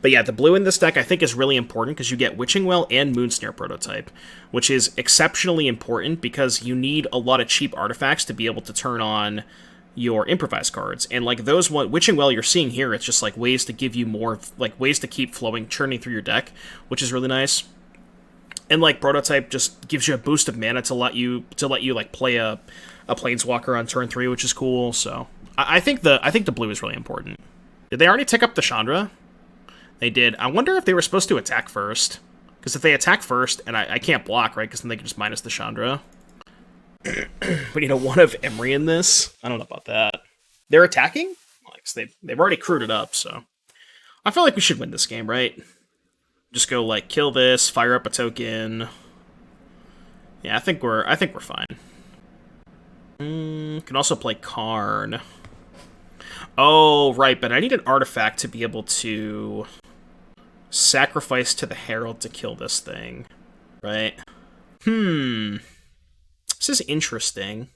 But yeah, the blue in this deck I think is really important because you get Witching Well and Moonsnare Prototype, which is exceptionally important because you need a lot of cheap artifacts to be able to turn on your Improvise cards. And like those Witching Well you're seeing here, it's just like ways to give you more, like ways to keep flowing, churning through your deck, which is really nice. And like Prototype just gives you a boost of mana to let you like play a Planeswalker on turn 3, which is cool. So I think the blue is really important. Did they already tick up the Chandra? They did. I wonder if they were supposed to attack first. Because if they attack first, and I can't block, right? Because then they can just minus the Chandra. But you know, one of Emery in this? I don't know about that. They're attacking? Like, they've already crewed it up, so I feel like we should win this game, right? Just go like kill this, fire up a token. Yeah, I think we're fine. Can also play Karn. Oh, right, but I need an artifact to be able to sacrifice to the Herald to kill this thing, right? This is interesting.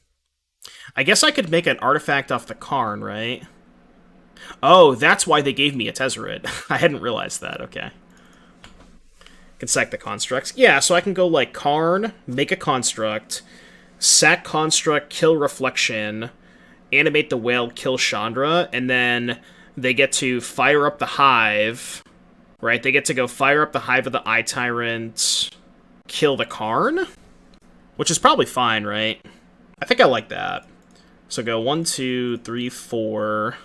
I guess I could make an artifact off the Karn, right? Oh, that's why they gave me a Tezzeret. I hadn't realized that, okay. Can sack the constructs. Yeah, so I can go like Karn, make a construct, sack construct, kill reflection, animate the whale, kill Chandra, and then they get to fire up the hive, right? They get to go fire up the hive of the Eye Tyrant, kill the Karn, which is probably fine, right? I think I like that. So go 1, 2, 3, 4.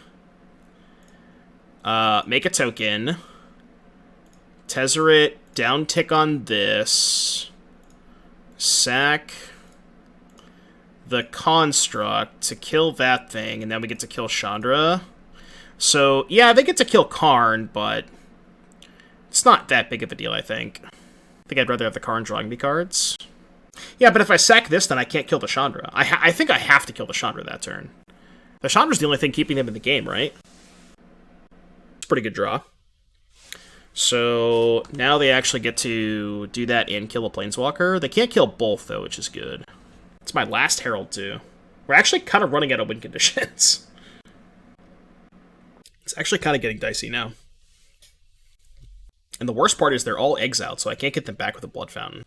Make a token. Tezzeret, down tick on this. Sack the construct to kill that thing, and then we get to kill Chandra. So, yeah, they get to kill Karn, but it's not that big of a deal, I think. I think I'd rather have the Karn drawing me cards. Yeah, but if I sack this, then I can't kill the Chandra. I think I have to kill the Chandra that turn. The Chandra's the only thing keeping them in the game, right? It's a pretty good draw. So, now they actually get to do that and kill a Planeswalker. They can't kill both, though, which is good. It's my last Herald, too. We're actually kind of running out of win conditions. It's actually kind of getting dicey now. And the worst part is they're all exiled, so I can't get them back with a Blood Fountain.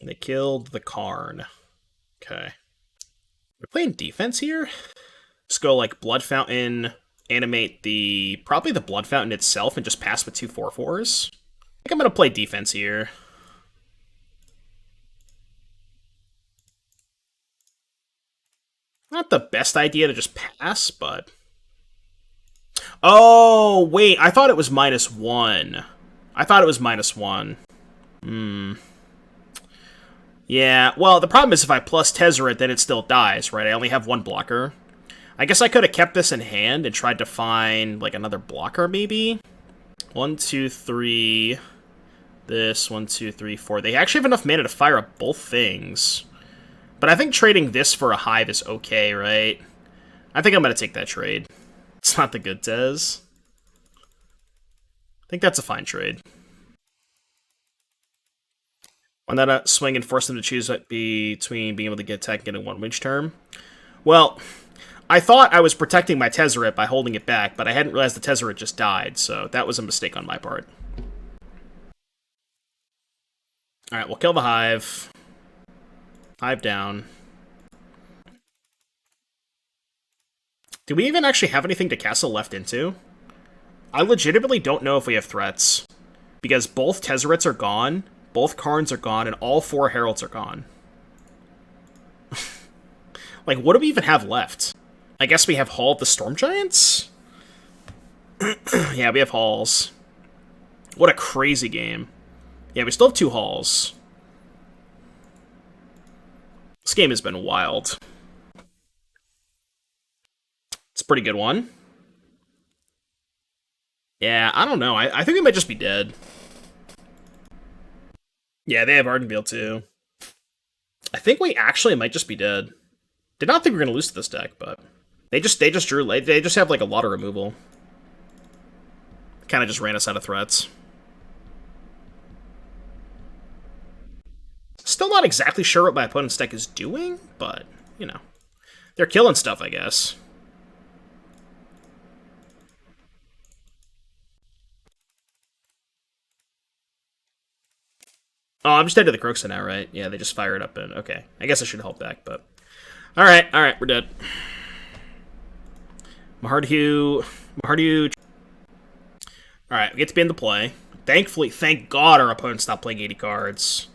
And they killed the Karn. Okay. We're playing defense here? Just go, like, Blood Fountain, animate probably the Blood Fountain itself, and just pass with 2 4/4s. I think I'm going to play defense here. Not the best idea to just pass, but... Oh, wait, I thought it was -1. I thought it was -1. Yeah, well, the problem is if I plus Tezzeret, then it still dies, right? I only have 1 blocker. I guess I could have kept this in hand and tried to find, like, another blocker, maybe? 1, 2, 3... This, 1, 2, 3, 4... They actually have enough mana to fire up both things. But I think trading this for a hive is okay, right? I think I'm going to take that trade. It's not the good Tez. I think that's a fine trade. On that swing and force them to choose between being able to get attack and getting 1 witch term. Well, I thought I was protecting my Tezzeret by holding it back, but I hadn't realized the Tezzeret just died, so that was a mistake on my part. Alright, we'll kill the hive. Hive down. Do we even actually have anything to castle left into? I legitimately don't know if we have threats. Because both Tezzerets are gone, both Karns are gone, and all 4 Heralds are gone. Like, what do we even have left? I guess we have Hall of the Storm Giants? Yeah, we have Halls. What a crazy game. Yeah, we still have 2 Halls. This game has been wild. It's a pretty good one. Yeah, I don't know. I think we might just be dead. Yeah, they have Ardenvale too. I think we actually might just be dead. Did not think we were gonna lose to this deck, but they just drew late. They just have like a lot of removal. Kind of just ran us out of threats. Still not exactly sure what my opponent's deck is doing, but you know, they're killing stuff, I guess. Oh, I'm just dead to the Croxa now, right? Yeah, they just fire it up and okay. I guess I should help back, but alright, we're dead. Mahardu. Alright, we get to be in the play. Thankfully, thank God our opponent stopped playing 80 cards.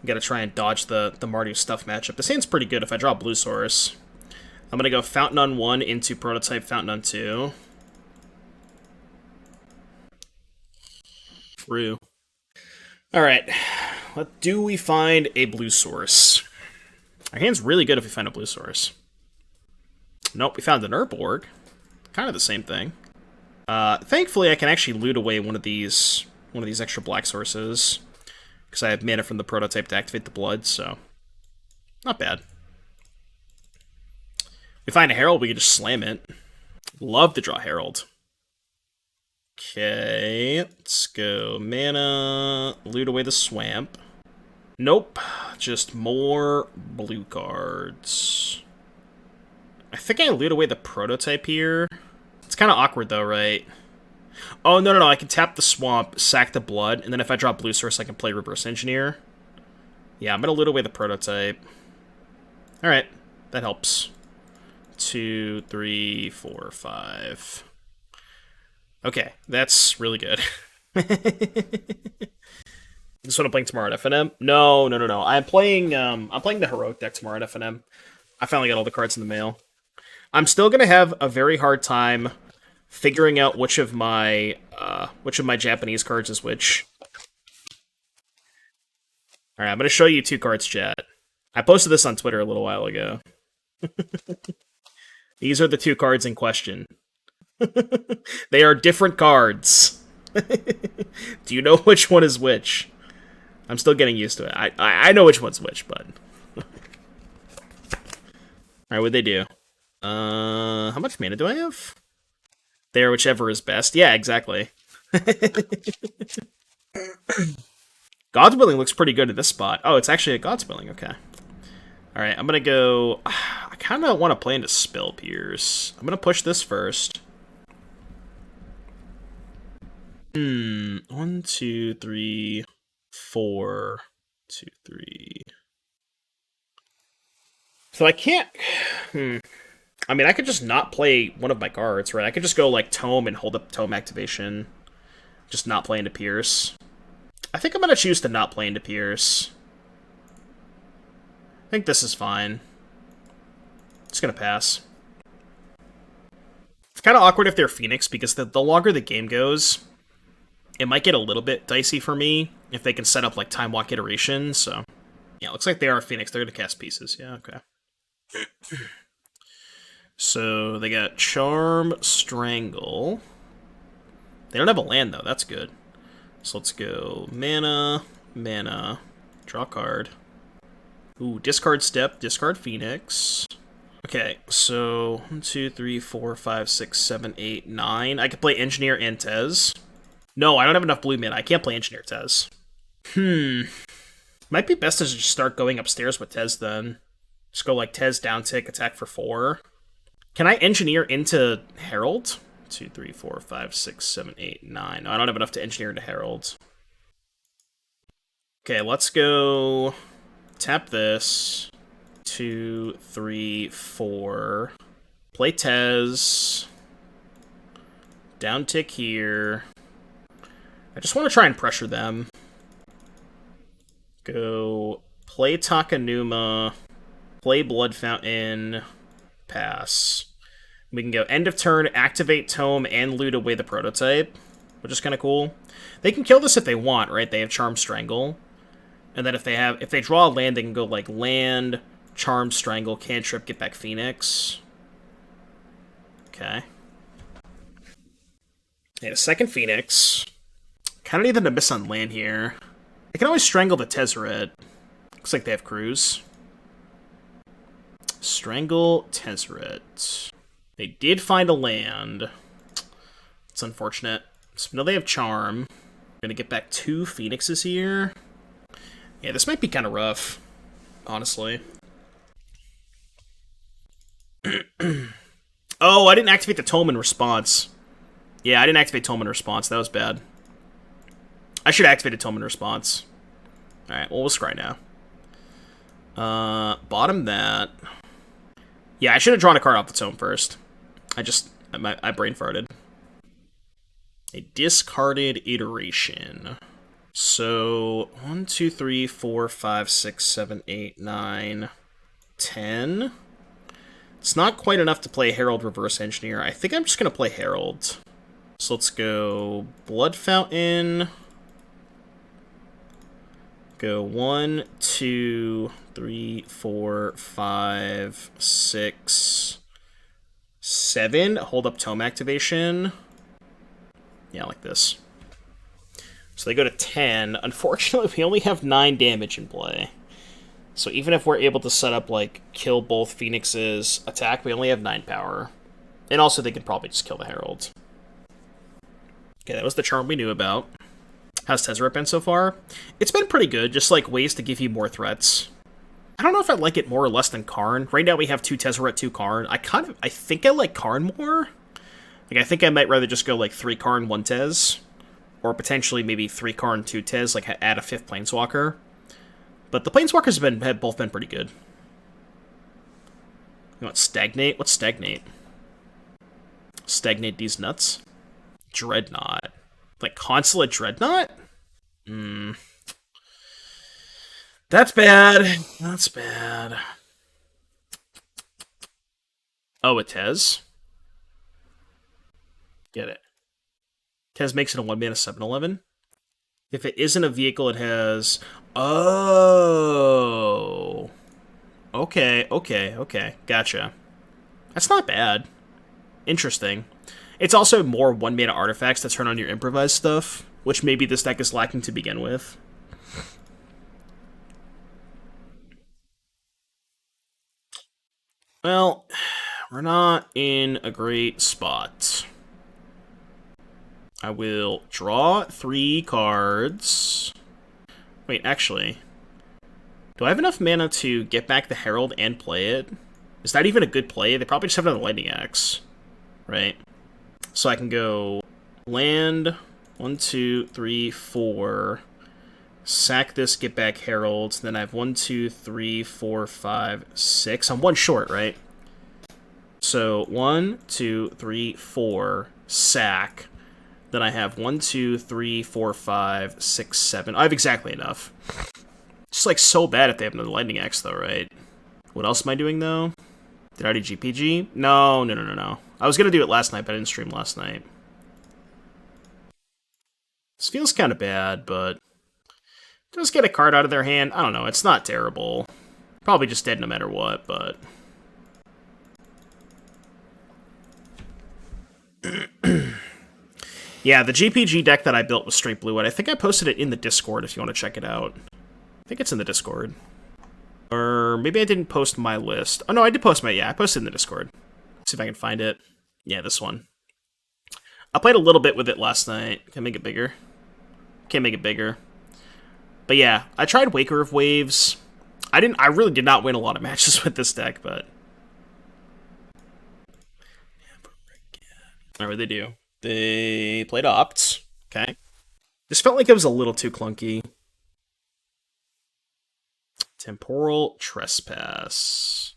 We gotta try and dodge the Mardu stuff matchup. This hand's pretty good if I draw blue source. I'm gonna go Fountain on 1 into Prototype Fountain on 2. True. Alright, do we find a blue source? Our hand's really good if we find a blue source. Nope, we found an Urborg. Kind of the same thing. Thankfully, I can actually loot away one of these extra black sources. Because I have mana from the Prototype to activate the blood, so not bad. We find a Herald, we can just slam it. Love to draw Herald. Okay, let's go mana, loot away the swamp. Nope, just more blue cards. I think I loot away the Prototype here. It's kind of awkward though, right? Oh, no, I can tap the swamp, sack the blood, and then if I draw blue source, I can play Reverse Engineer. Yeah, I'm gonna loot away the Prototype. Alright, that helps. 2, 3, 4, 5. Okay, that's really good. This one I'm playing tomorrow at FNM? No. I'm playing the heroic deck tomorrow at FNM. I finally got all the cards in the mail. I'm still gonna have a very hard time figuring out which of my Japanese cards is which. Alright, I'm gonna show you 2 cards, chat. I posted this on Twitter a little while ago. These are the 2 cards in question. They are different cards. Do you know which one is which? I'm still getting used to it. I know which one's which, but... Alright, what'd they do? How much mana do I have? There, whichever is best. Yeah, exactly. God's Willing looks pretty good at this spot. Oh, it's actually a God's Willing, okay. Alright, I'm gonna go... I kind of want to play into Spell Pierce. I'm gonna push this first. 1, 2, 3, 4, 2, 3. So I can't... I mean, I could just not play one of my cards, right? I could just go, like, Tome and hold up Tome activation. Just not play into Pierce. I think I'm gonna choose to not play into Pierce. I think this is fine. Just gonna pass. It's kind of awkward if they're Phoenix, because the longer the game goes, it might get a little bit dicey for me if they can set up, like, Time Walk Iteration, so... Yeah, looks like they are Phoenix. They're gonna cast Pieces. Yeah, okay. So, they got Charm, Strangle. They don't have a land, though. That's good. So let's go mana, draw a card. Ooh, discard Step, discard Phoenix. Okay, so 1, 2, 3, 4, 5, 6, 7, 8, 9. I could play Engineer and Tez. No, I don't have enough blue mana. I can't play Engineer Tez. Might be best to just start going upstairs with Tez then. Just go like Tez, down tick, attack for 4. Can I Engineer into Herald? 2, 3, 4, 5, 6, 7, 8, 9. No, I don't have enough to Engineer into Herald. Okay, let's go tap this. 2, 3, 4. Play Tez. Down tick here. I just want to try and pressure them. Go play Takenuma. Play Blood Fountain. Pass. We can go end of turn, activate Tome, and loot away the Prototype, which is kind of cool. They can kill this if they want, right? They have Charm Strangle. And then if they draw a land, they can go like land, Charm Strangle, cantrip, get back Phoenix. Okay. They had a second Phoenix. Kind of need them to miss on land here. I can always strangle the Tezzeret. Looks like they have crews. Strangle Tezzeret. They did find a land. It's unfortunate. So now they have Charm. I'm gonna get back 2 Phoenixes here. Yeah, this might be kind of rough, honestly. Oh, I didn't activate the Tome in response. Yeah, I didn't activate Tome in response. That was bad. I should activate a Tome in response. Alright, well, we'll scry now. Bottom that. Yeah, I should have drawn a card off the Tome first. I brain farted. A discarded iteration. So, 1, 2, 3, 4, 5, 6, 7, 8, 9, 10. It's not quite enough to play Herald Reverse Engineer. I think I'm just going to play Herald. So let's go Blood Fountain. Go 1, 2, 3, 4, 5, 6, 7. Hold up Tome activation. Yeah, like this. So they go to 10. Unfortunately, we only have 9 damage in play. So even if we're able to set up, like, kill both Phoenixes, attack, we only have 9 power. And also, they could probably just kill the Herald. Okay, that was the charm we knew about. How's Tezzeret been so far? It's been pretty good, just, like, ways to give you more threats. I don't know if I like it more or less than Karn. Right now we have 2 Tezzeret, 2 Karn. I think I like Karn more. Like, I think I might rather just go, like, 3 Karn, 1 Tez. Or potentially maybe 3 Karn, 2 Tez, like, add a 5th Planeswalker. But the Planeswalkers have both been pretty good. You want Stagnate? What's Stagnate? Stagnate these nuts? Dreadnought. Like, Consulate Dreadnought? That's bad. That's bad. Oh, a Tez? Get it. Tez makes it a 1-mana 7/11. If it isn't a vehicle, it has... Oh. Okay. Gotcha. That's not bad. Interesting. It's also more 1-mana artifacts that turn on your Improvise stuff, which maybe this deck is lacking to begin with. Well, we're not in a great spot. I will draw 3 cards. Wait, actually. Do I have enough mana to get back the Herald and play it? Is that even a good play? They probably just have another Lightning Axe. Right? So I can go land 1, 2, 3, 4. Sack this, get back Herald. Then I have 1, 2, 3, 4, 5, 6. I'm 1 short, right? So 1, 2, 3, 4. Sack. Then I have 1, 2, 3, 4, 5, 6, 7. I have exactly enough. It's like so bad if they have another Lightning Axe, though, right? What else am I doing, though? Did I already GPG? No. I was going to do it last night, but I didn't stream last night. This feels kind of bad, but... just get a card out of their hand. I don't know, it's not terrible. Probably just dead no matter what, but... yeah, the GPG deck that I built was straight blue, and I think I posted it in the Discord if you want to check it out. I think it's in the Discord. Or maybe I didn't post my list. Oh, no, I did post my... yeah, I posted it in the Discord. Let's see if I can find it. Yeah, this one. I played a little bit with it last night. Can I make it bigger? Can't make it bigger. But yeah, I tried Waker of Waves. I really did not win a lot of matches with this deck, but... Alright, what'd they do? They played Opts. Okay. This felt like it was a little too clunky. Temporal Trespass.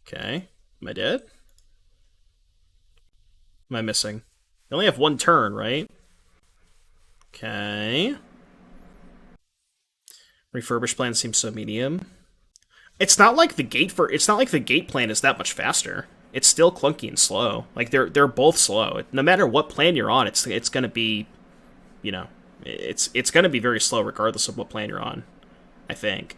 Okay. Am I dead? Am I missing? They only have 1 turn, right? Okay. Refurbished plan seems so medium. It's not like the gate plan is that much faster. It's still clunky and slow. Like they're both slow. No matter what plan you're on, it's gonna be, you know, it's gonna be very slow regardless of what plan you're on, I think.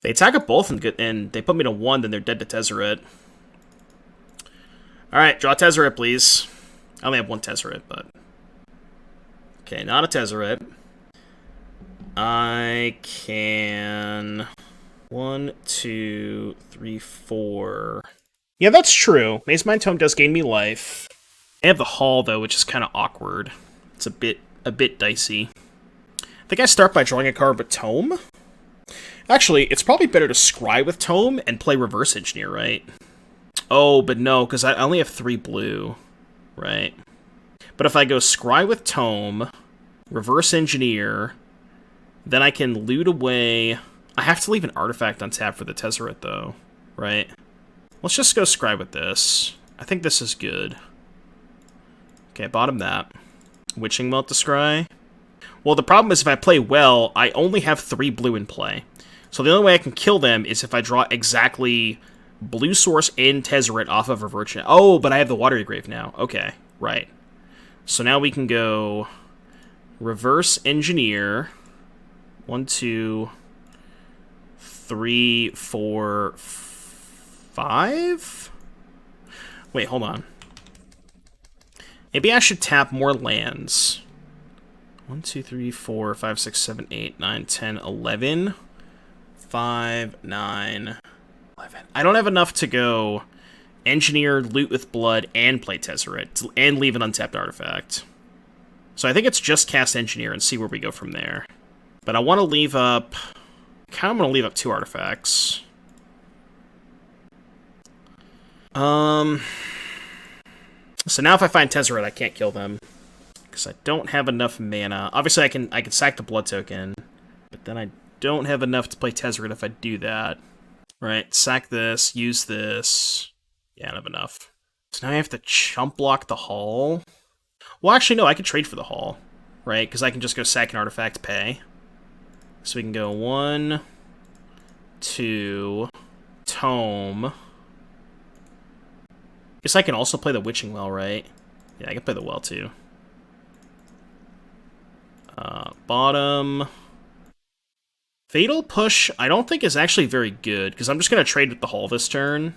They attack at both and they put me to 1, then they're dead to Tezzeret. Alright, draw Tezzeret, please. I only have one Tezzeret, but... Okay, not a Tezzeret. I can... 1, 2, 3, 4... Yeah, that's true. Mazemind Tome does gain me life. I have the Hall, though, which is kind of awkward. It's a bit dicey. I think I start by drawing a card with Tome. Actually, it's probably better to scry with Tome and play Reverse Engineer, right? Oh, but no, because I only have 3 blue, right? But if I go scry with Tome, Reverse Engineer, then I can loot away... I have to leave an artifact on tap for the Tezzeret, though, right? Let's just go scry with this. I think this is good. Okay, bottom that. Witching Melt to scry. Well, the problem is if I play well, I only have 3 blue in play. So the only way I can kill them is if I draw exactly blue source and Tezzeret off of a Virgin. Oh, but I have the Watery Grave now. Okay, right. So now we can go Reverse Engineer. 1, 2, 3, 4, 5? Wait, hold on. Maybe I should tap more lands. 1, 2, 3, 4, 5, 6, 7, 8, 9, 10, 11. 5, 9, 11. I don't have enough to go Engineer, Loot with Blood, and play Tezzeret, and leave an untapped artifact. So I think it's just cast Engineer and see where we go from there. But I want to leave up... kind of want to leave up 2 artifacts. So now if I find Tezzeret, I can't kill them. Because I don't have enough mana. Obviously, I can sack the blood token. But then I don't have enough to play Tezzeret if I do that. Right, sack this, use this. Yeah, I don't have enough. So now I have to chump block the Hall. Well, actually, no, I could trade for the Hall. Right, because I can just go sack an artifact, pay. So we can go 1, 2, Tome. Guess I can also play the Witching Well, right? Yeah, I can play the Well, too. Bottom. Fatal Push, I don't think is actually very good, because I'm just going to trade with the Hall this turn.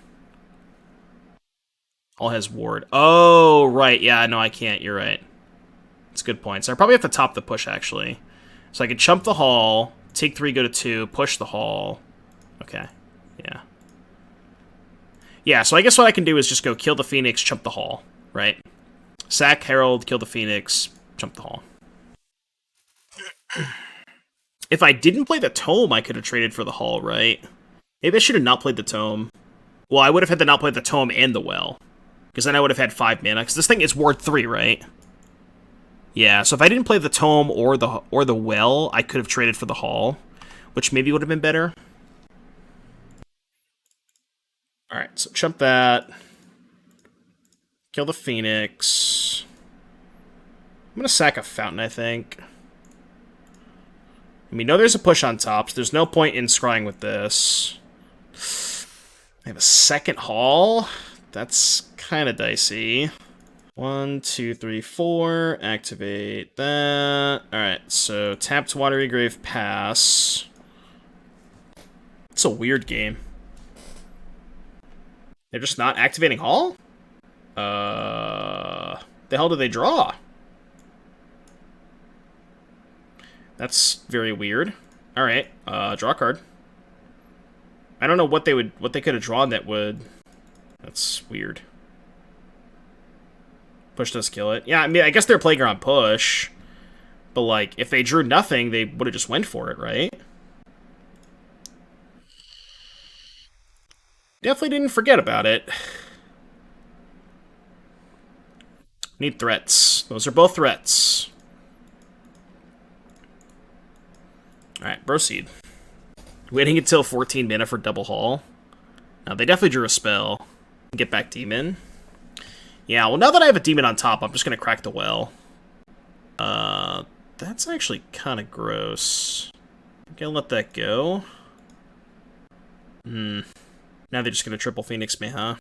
Hall has Ward. Oh, right, yeah, no, I can't, you're right. That's a good point. So I probably have to top the push, actually. So I can chump the Hall, take 3, go to 2, push the Hall. Okay, yeah. Yeah, so I guess what I can do is just go kill the Phoenix, chump the Hall, right? Sack Herald, kill the Phoenix, chump the Hall. If I didn't play the Tome, I could have traded for the Hall, right? Maybe I should have not played the Tome. Well, I would have had to not play the Tome and the Well. Because then I would have had 5 mana. Because this thing is Ward 3, right? Yeah, so if I didn't play the Tome or the Well, I could have traded for the Hall. Which maybe would have been better. Alright, so chump that. Kill the Phoenix. I'm going to sack a Fountain, I think. And we know there's a push on top, so there's no point in scrying with this. I have a second Hall. That's kind of dicey. 1, 2, 3, 4. Activate that. Alright, so tapped Watery Grave pass. It's a weird game. They're just not activating Hall? The hell do they draw? That's very weird. Alright, draw a card. I don't know what they could have drawn that would... That's weird. Push does kill it. Yeah, I mean, I guess they're playing around push. But, like, if they drew nothing, they would have just went for it, right? Definitely didn't forget about it. Need threats. Those are both threats. Alright, proceed. Waiting until 14 mana for double Hall. Now, they definitely drew a spell. Get back Demon. Yeah, well, now that I have a Demon on top, I'm just going to crack the Well. That's actually kind of gross. I'm going to let that go. Now they're just going to triple Phoenix me, huh?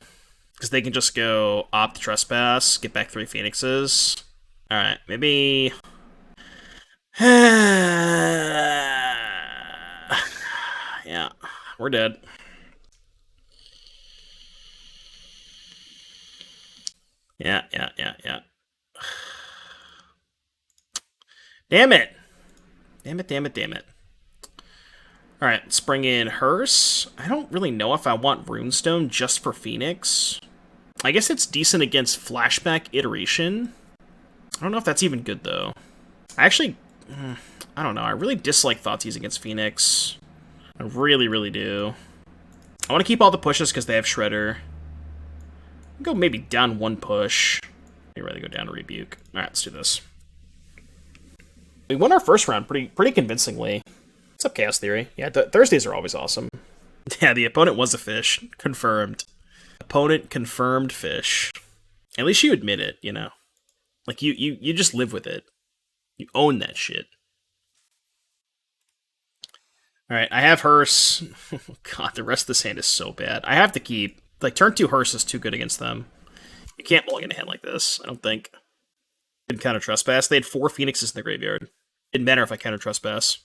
Because they can just go opt Trespass, get back 3 Phoenixes. Alright, maybe... Yeah, we're dead. Yeah. Damn it! Damn it, damn it, damn it. Alright, let's bring in Hearse. I don't really know if I want Runestone just for Phoenix. I guess it's decent against Flashback Iteration. I don't know if that's even good, though. I actually... I don't know. I really dislike Thoughtseize against Phoenix. I really, really do. I want to keep all the pushes because they have Shredder. I'll go maybe down one push. I'd rather go down to Rebuke. Alright, let's do this. We won our first round pretty convincingly. What's up, Chaos Theory? Yeah, Thursdays are always awesome. Yeah, the opponent was a fish. Confirmed. Opponent confirmed fish. At least you admit it, you know? Like, you just live with it. You own that shit. Alright, I have Hearse. God, the rest of this hand is so bad. I have to keep... Like, turn 2 Hearse is too good against them. You can't mulligan a hand like this, I don't think. Didn't counter Trespass. They had 4 Phoenixes in the graveyard. Didn't matter if I counter Trespass.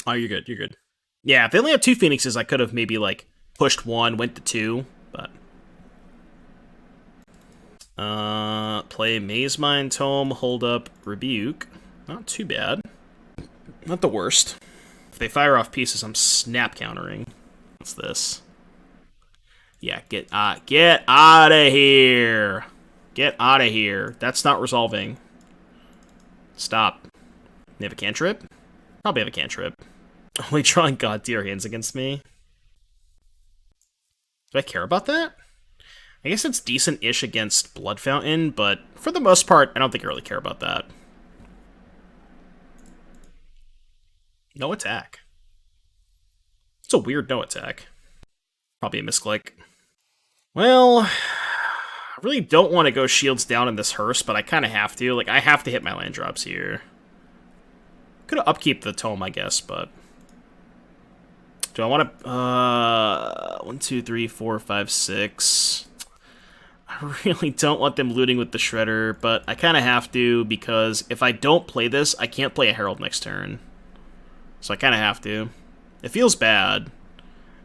Oh, you're good, you're good. Yeah, if they only have 2 Phoenixes, I could have maybe, like, pushed 1, went to 2, but... play Mazemind Tome, hold up, Rebuke. Not too bad. Not the worst. If they fire off pieces, I'm snap countering. What's this? Yeah, get out of here! Get out of here. That's not resolving. Stop. They have a cantrip? Probably have a cantrip. Only drawing God tier hands against me. Do I care about that? I guess it's decent-ish against Blood Fountain, but for the most part, I don't think I really care about that. No attack. It's a weird no attack. Probably a misclick. Well, I really don't want to go shields down in this Hearse, but I kind of have to. Like, I have to hit my land drops here. Could have upkeep the Tome, I guess, but... Do I want to... 1, 2, 3, 4, 5, 6... I really don't want them looting with the Shredder, but I kind of have to, because if I don't play this, I can't play a Herald next turn. So I kind of have to. It feels bad.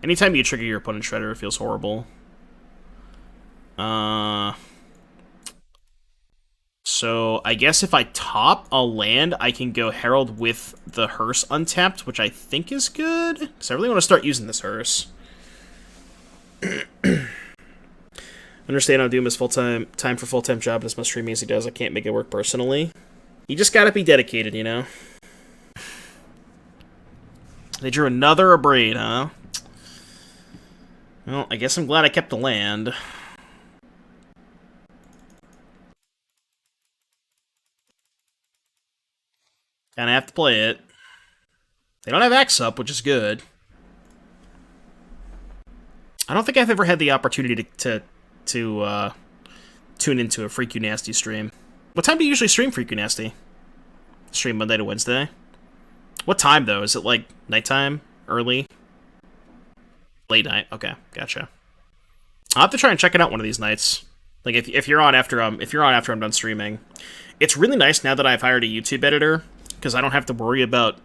Anytime you trigger your opponent's Shredder, it feels horrible. So I guess if I top a land, I can go Herald with the Hearse untapped, which I think is good, because I really want to start using this Hearse. Understand how Doom is time for full-time job, and as much streaming as he does, I can't make it work personally. You just gotta be dedicated, you know? They drew another Abrade, huh? Well, I guess I'm glad I kept the land. Kinda have to play it. They don't have Axe up, which is good. I don't think I've ever had the opportunity to tune into a Freak You Nasty stream. What time do you usually stream Freak You Nasty? Stream Monday to Wednesday? What time, though? Is it, like, nighttime? Early? Late night? Okay, gotcha. I'll have to try and check it out one of these nights. Like, if you're on after I'm done streaming. It's really nice now that I've hired a YouTube editor, because I don't have to worry about...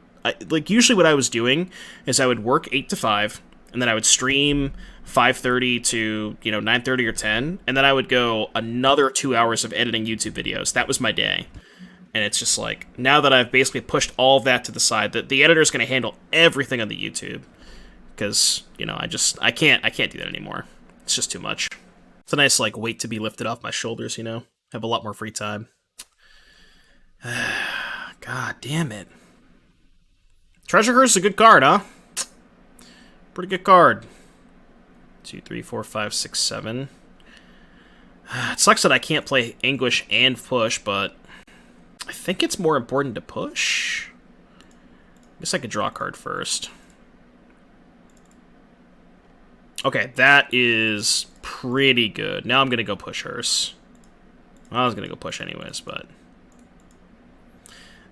like, usually what I was doing is I would work 8 to 5, and then I would stream 5:30 to, 9:30 or 10, and then I would go another 2 hours of editing YouTube videos. That was my day. And it's just like, now that I've basically pushed all of that to the side, that the editor's going to handle everything on the YouTube. Because, I can't do that anymore. It's just too much. It's a nice, like, weight to be lifted off my shoulders, Have a lot more free time. God damn it. Treasure Curse is a good card, huh? Pretty good card. 2, 3, 4, 5, 6, 7. It sucks that I can't play Anguish and push, but I think it's more important to push. I guess I could draw a card first. Okay, that is pretty good. Now I'm going to go push Hearse. Well, I was going to go push anyways, but...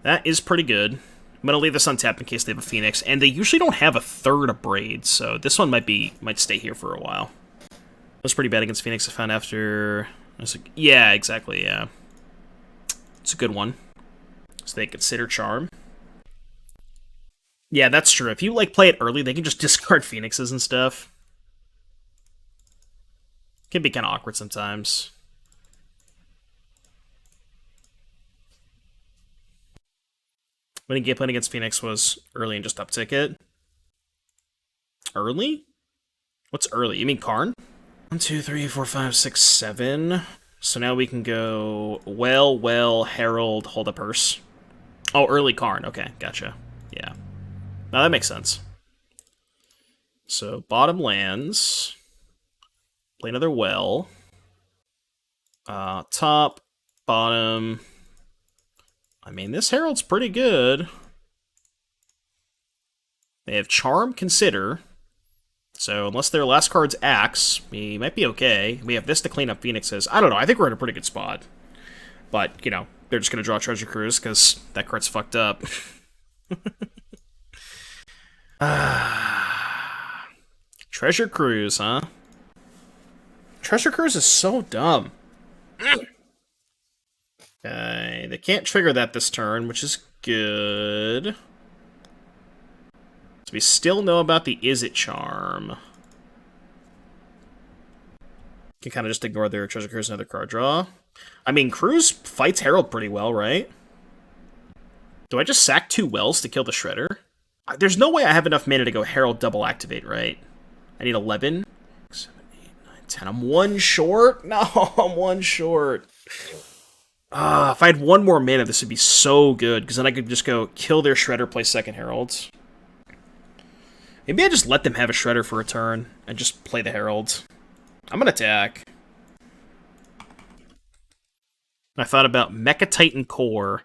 that is pretty good. I'm going to leave this untapped in case they have a Phoenix, and they usually don't have a third Abrade, so this one might stay here for a while. It was pretty bad against Phoenix, I found after... yeah, exactly, yeah. It's a good one. So they consider Charm. Yeah, that's true. If you, like, play it early, they can just discard Phoenixes and stuff. Can be kind of awkward sometimes. Winning game plan against Phoenix was early and just uptick it. Early? What's early? You mean Karn? 1, 2, 3, 4, 5, 6, 7. So now we can go well, Herald, hold a purse. Oh, early Karn. Okay, gotcha. Yeah. Now that makes sense. So bottom lands. Play another well. Top, bottom. I mean, this Herald's pretty good. They have Charm, Consider. So unless their last card's Axe, we might be okay. We have this to clean up Phoenixes. I don't know. I think we're in a pretty good spot. But, you know, they're just going to draw Treasure Cruise because that card's fucked up. Treasure Cruise, huh? Treasure Cruise is so dumb. Okay, they can't trigger that this turn, which is good. So we still know about the Is It Charm. Can kind of just ignore their Treasure Cruise and another card draw. I mean, Cruise fights Herald pretty well, right? Do I just sack 2 wells to kill the Shredder? There's no way I have enough mana to go Herald double activate, right? I need 11. 7, 8, 9, 10. I'm 1 short? No, I'm 1 short. If I had 1 more mana, this would be so good, because then I could just go kill their Shredder, play second Herald. Maybe I just let them have a Shredder for a turn, and just play the Herald. I'm gonna attack. I thought about Mecha Titan Core.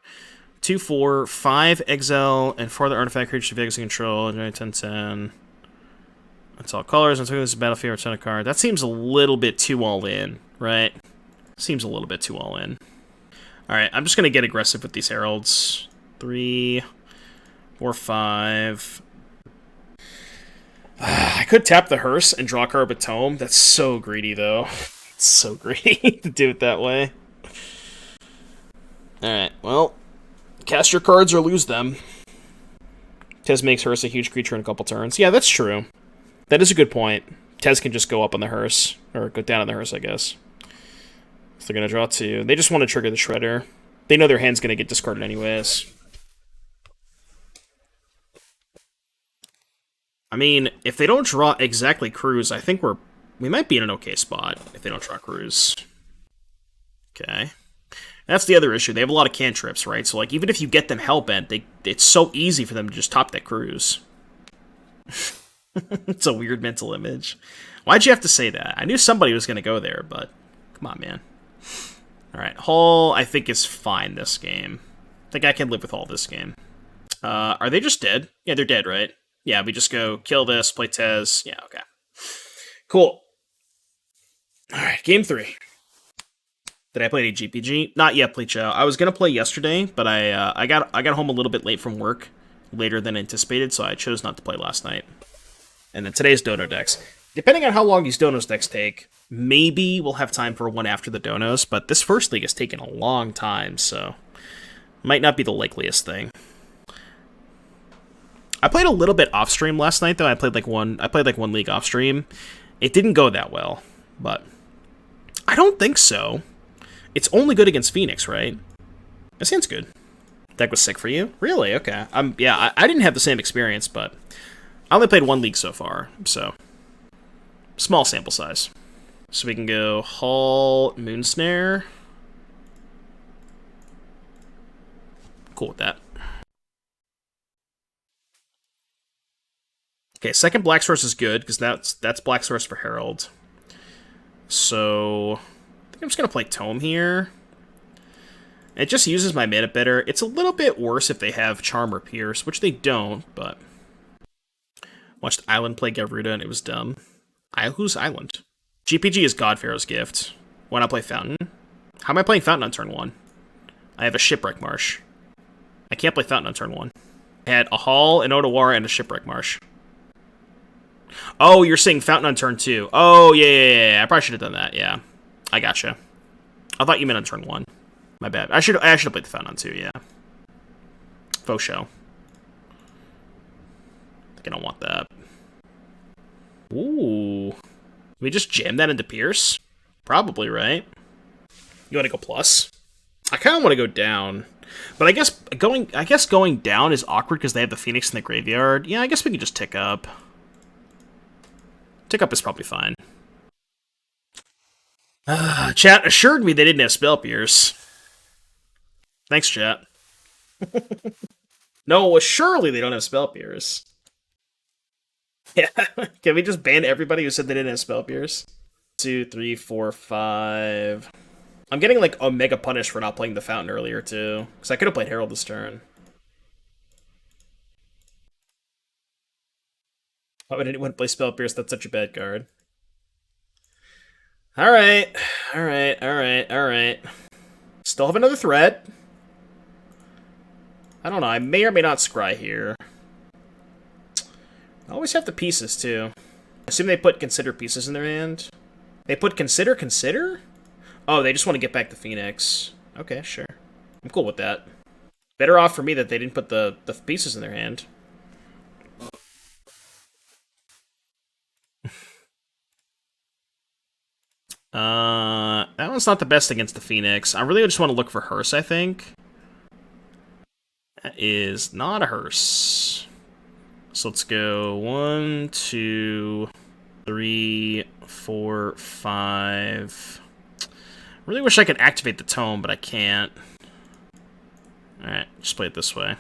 2, 4, 5 exile, and 4 other artifact creatures to Vegas control. 10, 10. That's all colors. I'm taking this battlefield, return a card. That seems a little bit too all in, right? Seems a little bit too all in. Alright, I'm just going to get aggressive with these Heralds. 3, 4, 5. I could tap the Hearse and draw a card with Tome. That's so greedy, though. It's so greedy to do it that way. Alright, well, cast your cards or lose them. Tez makes Hearse a huge creature in a couple turns. Yeah, that's true. That is a good point. Tez can just go up on the Hearse, or go down on the Hearse, I guess. So they're going to draw 2. They just want to trigger the Shredder. They know their hand's going to get discarded anyways. I mean, if they don't draw exactly Cruise, I think we might be in an okay spot if they don't draw Cruise. Okay. That's the other issue. They have a lot of cantrips, right? So, like, even if you get them Hellbent, it's so easy for them to just top that Cruise. It's a weird mental image. Why'd you have to say that? I knew somebody was going to go there, but come on, man. Alright, Hull, I think, is fine this game. I think I can live with Hull this game. Are they just dead? Yeah, they're dead, right? Yeah, we just go kill this, play Tez. Yeah, okay. Cool. Alright, game 3. Did I play any GPG? Not yet, Pleachow. I was going to play yesterday, but I got home a little bit late from work. Later than anticipated, so I chose not to play last night. And then today's Dono decks. Depending on how long these Donos decks take, maybe we'll have time for one after the Donos, but this first league has taken a long time, so might not be the likeliest thing. I played a little bit off stream last night, though. I played like one league off stream. It didn't go that well, but I don't think so. It's only good against Phoenix, right? That sounds good. Deck was sick for you? Really? Okay. Yeah, I didn't have the same experience, but I only played one league so far, so small sample size. So we can go Hull, Moonsnare. Cool with that. Okay, second Black Source is good, because that's Black Source for Herald. So I think I'm just going to play Tome here. It just uses my mana better. It's a little bit worse if they have Charm or Pierce, which they don't, but watched Island play Garuda and it was dumb. Who's Island? GPG is Godpharaoh's Gift. Why not play Fountain? How am I playing Fountain on turn 1? I have a Shipwreck Marsh. I can't play Fountain on turn 1. I had a Hull, an Otawara, and a Shipwreck Marsh. Oh, you're saying Fountain on turn 2. Oh, yeah. I probably should have done that, yeah. I gotcha. I thought you meant on turn 1. My bad. I should have played the Fountain on 2, yeah. Faux show. think I don't want that. Ooh. Can we just jam that into Pierce? Probably, right? You want to go plus? I kind of want to go down. But I guess going down is awkward because they have the Phoenix in the graveyard. Yeah, I guess we can just tick up. Tick up is probably fine. Chat assured me they didn't have Spell Pierce. Thanks, chat. No, well, surely they don't have Spell Pierce. Yeah, can we just ban everybody who said they didn't have Spell Pierce? 2, 3, 4, 5. I'm getting like Omega Punish for not playing the Fountain earlier too, because I could have played Herald this turn. Why would anyone play Spell Pierce? That's such a bad card. Alright. Still have another threat. I don't know, I may or may not scry here. I always have the pieces, too. I assume they put Consider pieces in their hand. They put Consider? Oh, they just want to get back the Phoenix. Okay, sure. I'm cool with that. Better off for me that they didn't put the pieces in their hand. That one's not the best against the Phoenix. I really just want to look for Hearse, I think. That is not a Hearse. So let's go 1, 2, 3, 4, 5. I really wish I could activate the Tome, but I can't. Alright, just play it this way.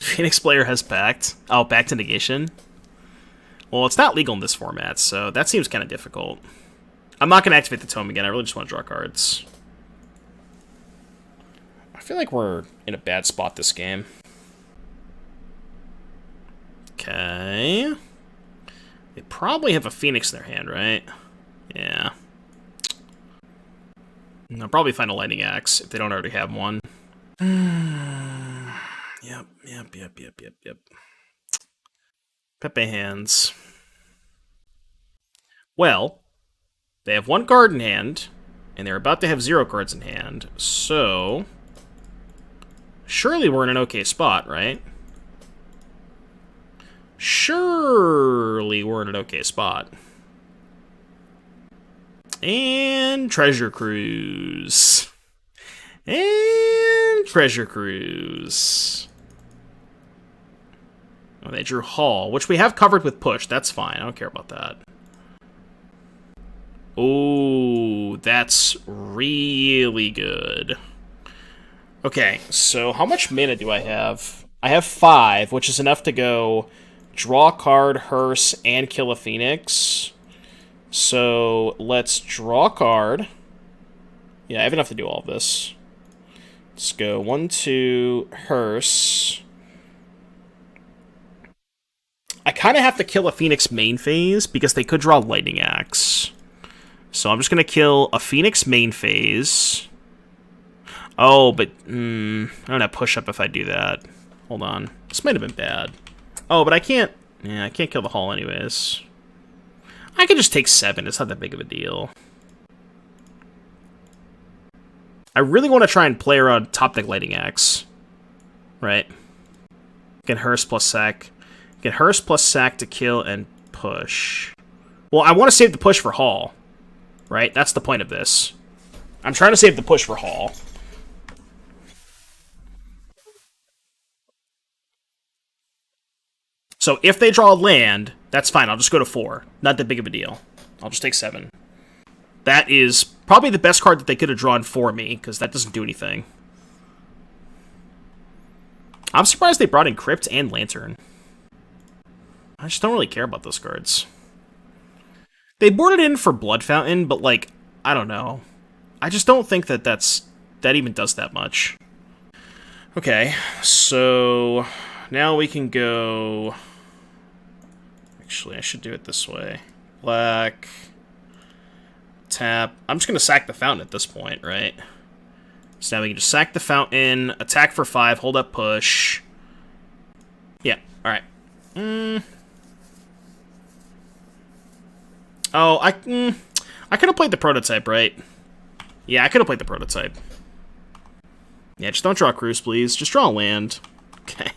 Phoenix player has backed. Oh, back to negation? Well, it's not legal in this format, so that seems kind of difficult. I'm not going to activate the Tome again. I really just want to draw cards. I feel like we're in a bad spot this game. Okay. They probably have a Phoenix in their hand, right? Yeah. They'll probably find a Lightning Axe if they don't already have one. Yep. Pepe hands. Well, they have 1 card in hand, and they're about to have 0 cards in hand, so surely we're in an okay spot, right? Surely we're in an okay spot. And Treasure Cruise. And Treasure Cruise. Oh, they drew Hall, which we have covered with Push. That's fine. I don't care about that. Oh, that's really good. Okay, so how much mana do I have? I have 5, which is enough to go draw a card, Hearse, and kill a Phoenix. So let's draw a card. Yeah, I have enough to do all of this. Let's go 1, 2, Hearse. I kind of have to kill a Phoenix main phase because they could draw Lightning Axe. So I'm just going to kill a Phoenix main phase. Oh, but I don't have push up if I do that. Hold on. This might have been bad. Oh, but I can't. Yeah, I can't kill the Hall anyways. I could just take 7. It's not that big of a deal. I really want to try and play around top deck Lightning Axe. Right? Get Hearse plus sack. Get Hearse plus sack to kill and push. Well, I want to save the push for Hall. Right? That's the point of this. I'm trying to save the push for Hall. So if they draw land, that's fine. I'll just go to 4. Not that big of a deal. I'll just take 7. That is probably the best card that they could have drawn for me, because that doesn't do anything. I'm surprised they brought in Crypt and Lantern. I just don't really care about those cards. They boarded in for Blood Fountain, but, like, I don't know. I just don't think that that even does that much. Okay, so now we can go... Actually, I should do it this way. Black... Tap. I'm just going to sack the Fountain at this point, right? So now we can just sack the Fountain, attack for 5, hold up push. Yeah, alright. Oh, I could have played the Prototype, right? Yeah, I could have played the Prototype. Yeah, just don't draw Cruise, please. Just draw a land. Okay.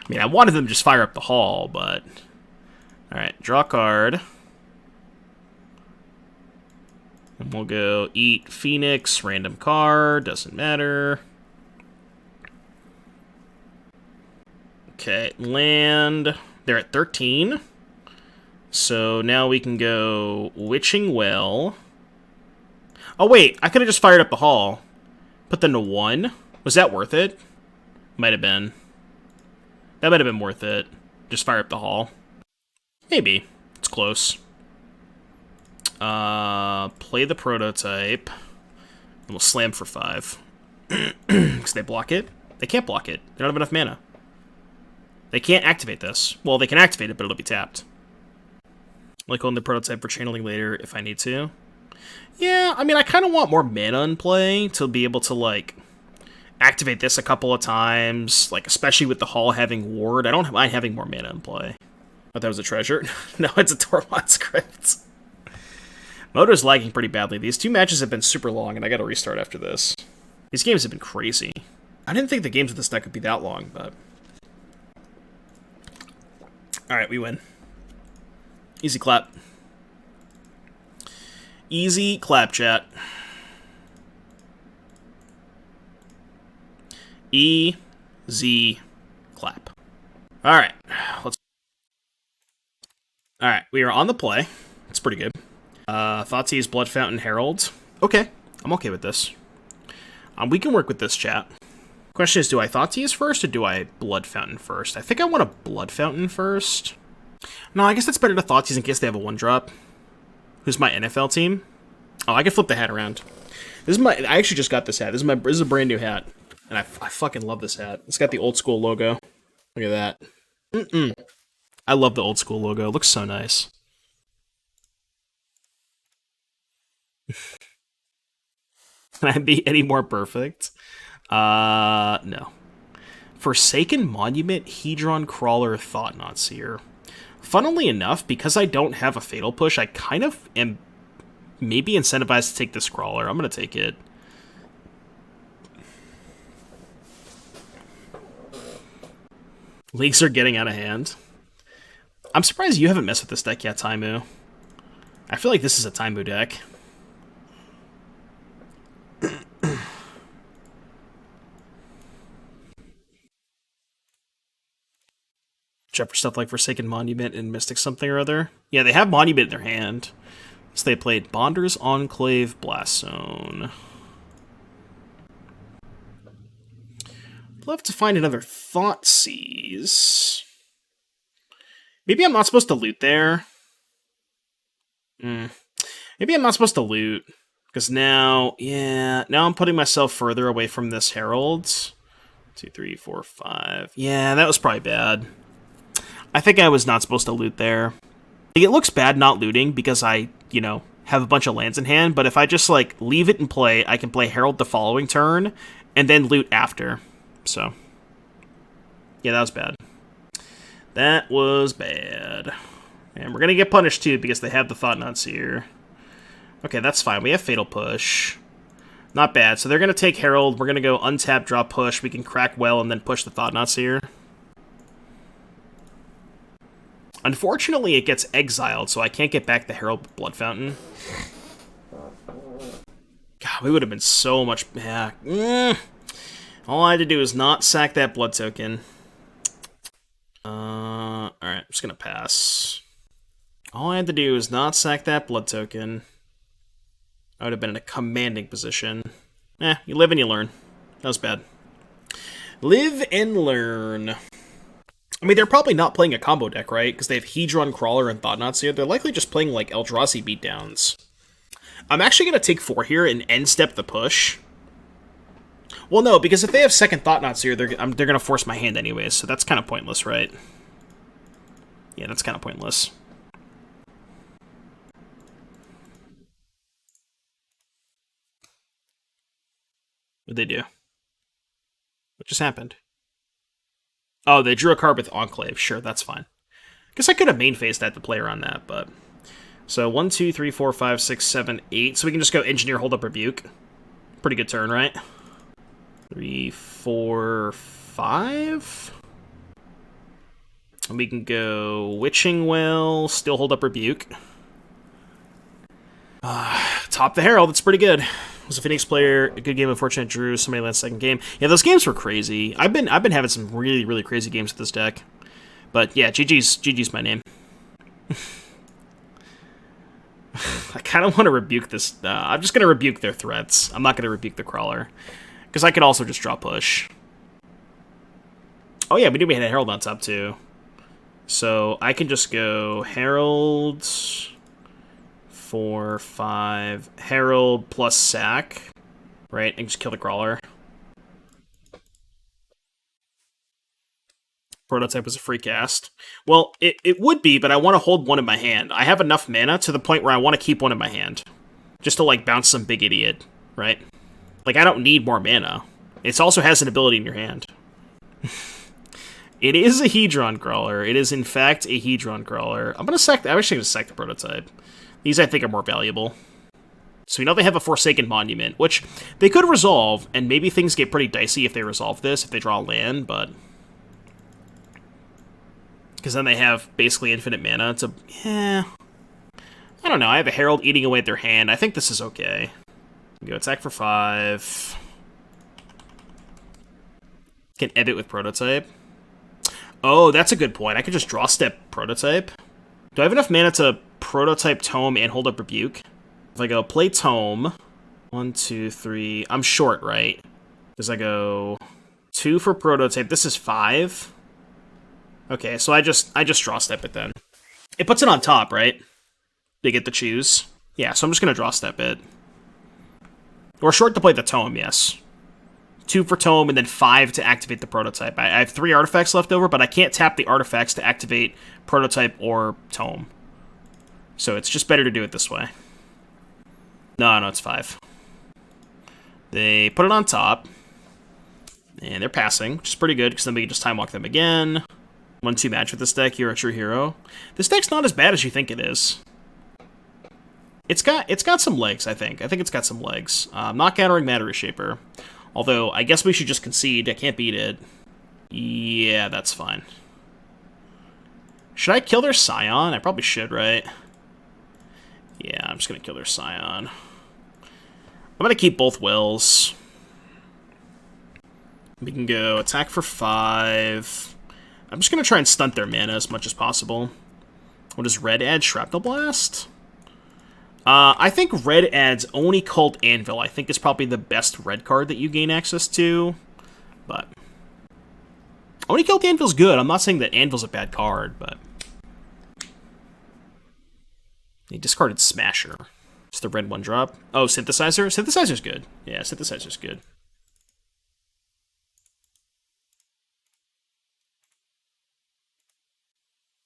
I mean, I wanted them to just fire up the hall, but... Alright, draw a card. And we'll go eat Phoenix, random card, doesn't matter. Okay, land. They're at 13. So now we can go Witching Well. Oh wait, I could have just fired up the hall. Put them to 1. Was that worth it? Might have been. That might have been worth it. Just fire up the hall. Maybe. It's close. Play the prototype. And we'll slam for 5. Because they block it? They can't block it. They don't have enough mana. They can't activate this. Well, they can activate it, but it'll be tapped. Like on the prototype for channeling later if I need to. Yeah, I mean, I kind of want more mana in play to be able to, like, activate this a couple of times. Like, especially with the hall having ward. I don't mind having more mana in play. Oh, that was a treasure? No, it's a Tormod script. Moto's lagging pretty badly. These 2 matches have been super long, and I gotta restart after this. These games have been crazy. I didn't think the games with this deck would be that long, but... Alright, we win. Easy clap. Easy clap, chat. Easy clap. Alright, let's... Alright, we are on the play. It's pretty good. Thoughtseize, Blood Fountain, Herald. Okay, I'm okay with this. We can work with this, chat. Question is, do I Thoughtseize first, or do I Blood Fountain first? I think I want a Blood Fountain first. No, I guess that's better to Thoughtseize in case they have a 1-drop. Who's my NFL team? Oh, I can flip the hat around. This is my... I actually just got this hat. This is a brand new hat. And I fucking love this hat. It's got the old school logo. Look at that. I love the old school logo. It looks so nice. Can I be any more perfect? No. Forsaken Monument, Hedron Crawler, Thought-Knot Seer. Funnily enough, because I don't have a Fatal Push, I kind of am maybe incentivized to take this Crawler. I'm going to take it. Leagues are getting out of hand. I'm surprised you haven't messed with this deck yet, Taimu. I feel like this is a Taimu deck. Except for stuff like Forsaken Monument and Mystic something or other. Yeah, they have Monument in their hand. So they played Bonder's Enclave, Blast Zone. Love to find another Thoughtseize. Maybe I'm not supposed to loot there. Maybe I'm not supposed to loot. Because now, yeah, now I'm putting myself further away from this Herald. 2, 3, 4, 5. Yeah, that was probably bad. I think I was not supposed to loot there. Like, it looks bad not looting because I, you know, have a bunch of lands in hand, but if I just, like, leave it in play, I can play Herald the following turn, and then loot after. So, yeah, that was bad. That was bad. And we're gonna get punished, too, because they have the Thought-Knot Seer. Okay, that's fine. We have Fatal Push. Not bad. So they're gonna take Herald, we're gonna go untap, draw, push, we can crack Well, and then push the Thought-Knot Seer. Unfortunately, it gets exiled, so I can't get back the Herald Blood Fountain. God, we would have been so much... Yeah. All I had to do is not sack that blood token. Alright, I'm just gonna pass. All I had to do is not sack that blood token. I would have been in a commanding position. You live and you learn. That was bad. Live and learn. I mean, they're probably not playing a combo deck, right? Because they have Hedron, Crawler, and Thought-Knot Seer. They're likely just playing, like, Eldrazi beatdowns. I'm actually going to take 4 here and end-step the push. Well, no, because if they have second Thought-Knot Seer, they're going to force my hand anyways, so that's kind of pointless, right? Yeah, that's kind of pointless. What'd they do? What just happened? Oh, they drew a card with Enclave. Sure, that's fine. Guess I could have main phased that to play around that, but... So, 1, 2, 3, 4, 5, 6, 7, 8. So we can just go Engineer, hold up, Rebuke. Pretty good turn, right? 3, 4, 5? We can go Witching Well, still hold up Rebuke. Top the Herald, that's pretty good. Was a Phoenix player, a good game, unfortunate drew, somebody last second game. Yeah, those games were crazy. I've been having some really, really crazy games with this deck. But yeah, GG's my name. I kind of want to rebuke this. I'm just going to rebuke their threats. I'm not going to rebuke the Crawler. Because I could also just draw push. Oh yeah, we knew we had a Herald on top too. So I can just go Herald, 4, 5, Herald plus sack, right? And just kill the Crawler. Prototype was a free cast. Well, it would be, but I want to hold one in my hand. I have enough mana to the point where I want to keep one in my hand. Just to, like, bounce some big idiot, right? Like, I don't need more mana. It also has an ability in your hand. It is a Hedron Crawler. It is, in fact, a Hedron Crawler. I'm actually going to sack the Prototype. These, I think, are more valuable. So we know they have a Forsaken Monument, which they could resolve, and maybe things get pretty dicey if they resolve this, if they draw land, but... Because then they have basically infinite mana to... Yeah... I don't know, I have a Herald eating away at their hand. I think this is okay. Go attack for 5. Can edit with Prototype. Oh, that's a good point. I could just draw step Prototype. Do I have enough mana to Prototype Tome and hold up Rebuke? If I go play Tome... 1, 2, 3... I'm short, right? Because I go... 2 for Prototype. This is 5. Okay, so I just draw step it then. It puts it on top, right? They get to choose. Yeah, so I'm just going to draw step it. Or short to play the Tome, yes. 2 for Tome, and then 5 to activate the Prototype. I have 3 artifacts left over, but I can't tap the artifacts to activate Prototype or Tome. So it's just better to do it this way. No, it's 5. They put it on top. And they're passing, which is pretty good, because then we can just time walk them again. 1-2 match with this deck, you're a true hero. This deck's not as bad as you think it is. It's got some legs, I think. I think it's got some legs. Not countering Matter Shaper. Although, I guess we should just concede. I can't beat it. Yeah, that's fine. Should I kill their Scion? I probably should, right? Yeah, I'm just going to kill their Scion. I'm going to keep both Wills. We can go attack for 5. I'm just going to try and stunt their mana as much as possible. What does red add? Shrapnel Blast? I think red adds Oni Cult Anvil. I think is probably the best red card that you gain access to. But Oni Cult Anvil's good. I'm not saying that Anvil's a bad card, but... He discarded Smasher. It's the red 1-drop. Oh, Synthesizer? Synthesizer's good. Yeah, Synthesizer's good.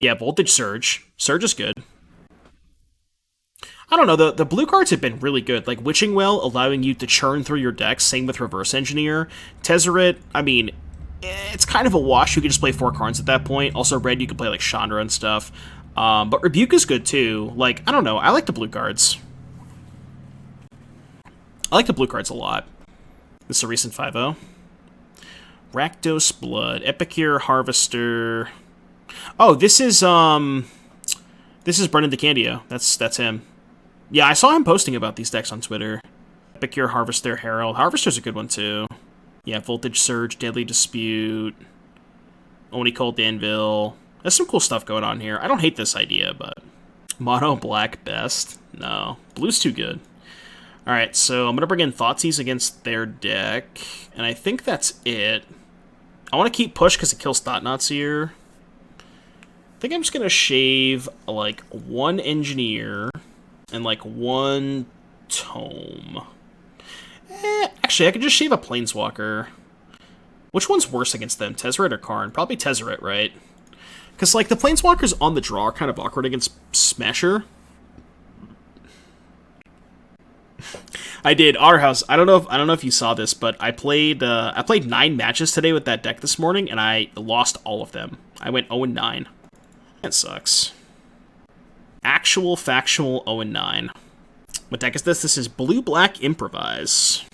Yeah, Voltage Surge. Surge is good. I don't know, the blue cards have been really good. Like, Witching Well, allowing you to churn through your decks. Same with Reverse Engineer. Tezzeret, I mean, it's kind of a wash. You can just play 4 cards at that point. Also, red, you can play, like, Chandra and stuff. But Rebuke is good, too. Like, I don't know, I like the blue cards. I like the blue cards a lot. This is a recent 5-0. Rakdos Blood. Epicure Harvester... Oh, this is Brendan DeCandio. That's him. Yeah, I saw him posting about these decks on Twitter. Epicure, Harvester, Herald. Harvester's a good one, too. Yeah, Voltage Surge, Deadly Dispute, Oni Cult Anvil. There's some cool stuff going on here. I don't hate this idea, but... Mono Black best? No. Blue's too good. Alright, so I'm going to bring in Thoughtseize against their deck, and I think that's it. I want to keep Push because it kills Thought-Knots here. I think I'm just going to shave, like, 1 Engineer and, like, 1 Tome. Actually, I could just shave a Planeswalker. Which one's worse against them, Tezzeret or Karn? Probably Tezzeret, right? Because, like, the Planeswalkers on the draw are kind of awkward against Smasher. I did, Our House. I don't know if you saw this, but I played 9 matches today with that deck this morning, and I lost all of them. I went 0-9. That sucks. Actual factual 0-9. What deck is this? This is blue-black Improvise.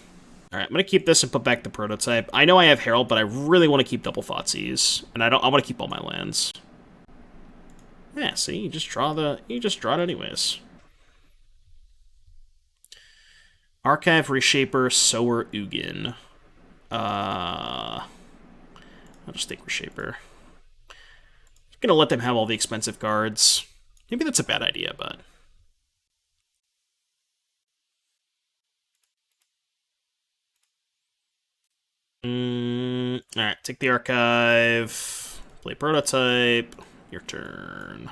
Alright, I'm going to keep this and put back the Prototype. I know I have Herald, but I really want to keep double Thoughtseize. And I want to keep all my lands. Yeah, see, you just draw it anyways. Archive, Reshaper, Sower, Ugin. I'll just take Reshaper. I'm gonna let them have all the expensive cards. Maybe that's a bad idea, but... Alright, take the Archive. Play Prototype. Your turn.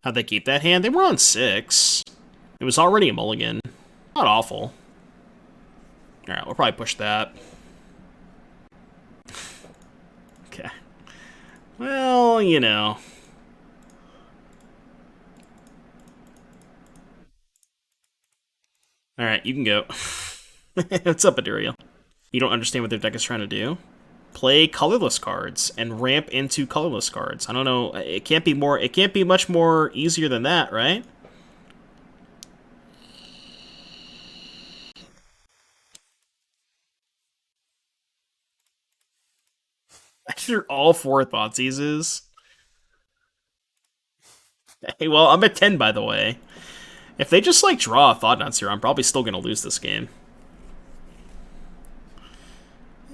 How'd they keep that hand? They were on 6. It was already a mulligan. Not awful. Alright, we'll probably push that. Okay. Well, you know. Alright, you can go. What's up, Aduriel? You don't understand what their deck is trying to do? Play colorless cards and ramp into colorless cards. I don't know. It can't be much more easier than that, right? They're all 4 Thoughtseizes. Hey, well, I'm at 10, by the way. If they just, like, draw a Thoughtnuts here, I'm probably still going to lose this game.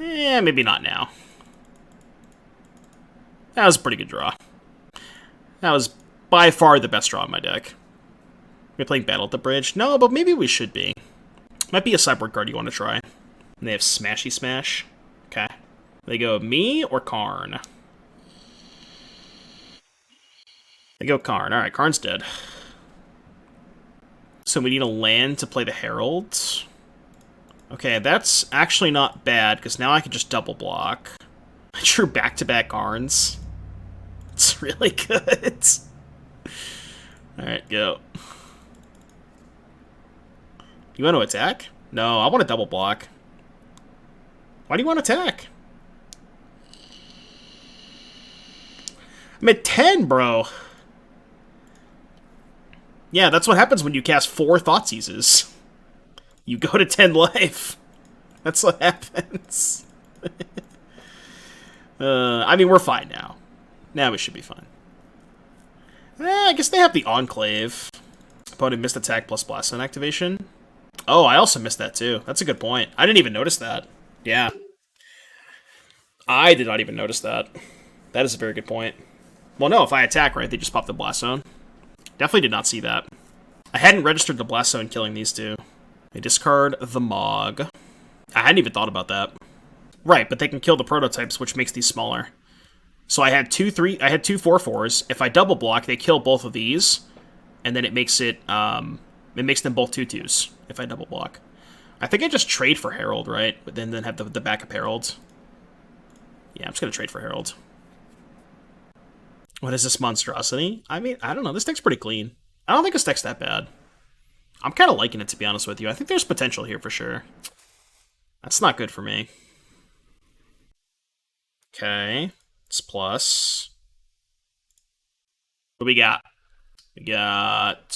Eh, maybe not now. That was a pretty good draw. That was by far the best draw in my deck. We're playing Battle at the Bridge? No, but maybe we should be. Might be a sideboard card you want to try. And they have Smashy Smash. Okay. They go me or Karn? They go Karn. Alright, Karn's dead. So we need a land to play the Herald. Okay, that's actually not bad, because now I can just double block. I drew back-to-back Karns. It's really good. Alright, go. You want to attack? No, I want to double block. Why do you want to attack? I'm at 10, bro. Yeah, that's what happens when you cast 4 Thoughtseizes. You go to 10 life. That's what happens. I mean, we're fine now. Now we should be fine. I guess they have the Enclave. Opponent missed attack plus blast zone activation. Oh, I also missed that too. That's a good point. I didn't even notice that. Yeah. I did not even notice that. That is a very good point. Well, no, if I attack, right, they just pop the blast zone. Definitely did not see that. I hadn't registered the blast zone killing these two. They discard the Mog. I hadn't even thought about that. Right, but they can kill the prototypes, which makes these smaller. So I had two 4/4s. If I double block, they kill both of these, and then it makes them both 2/2s if I double block. I think I just trade for Herald, right? But then have the backup Herald. Yeah, I'm just gonna trade for Herald. What is this monstrosity? I mean, I don't know. This deck's pretty clean. I don't think this deck's that bad. I'm kind of liking it, to be honest with you. I think there's potential here for sure. That's not good for me. Okay. It's plus. What do we got? We got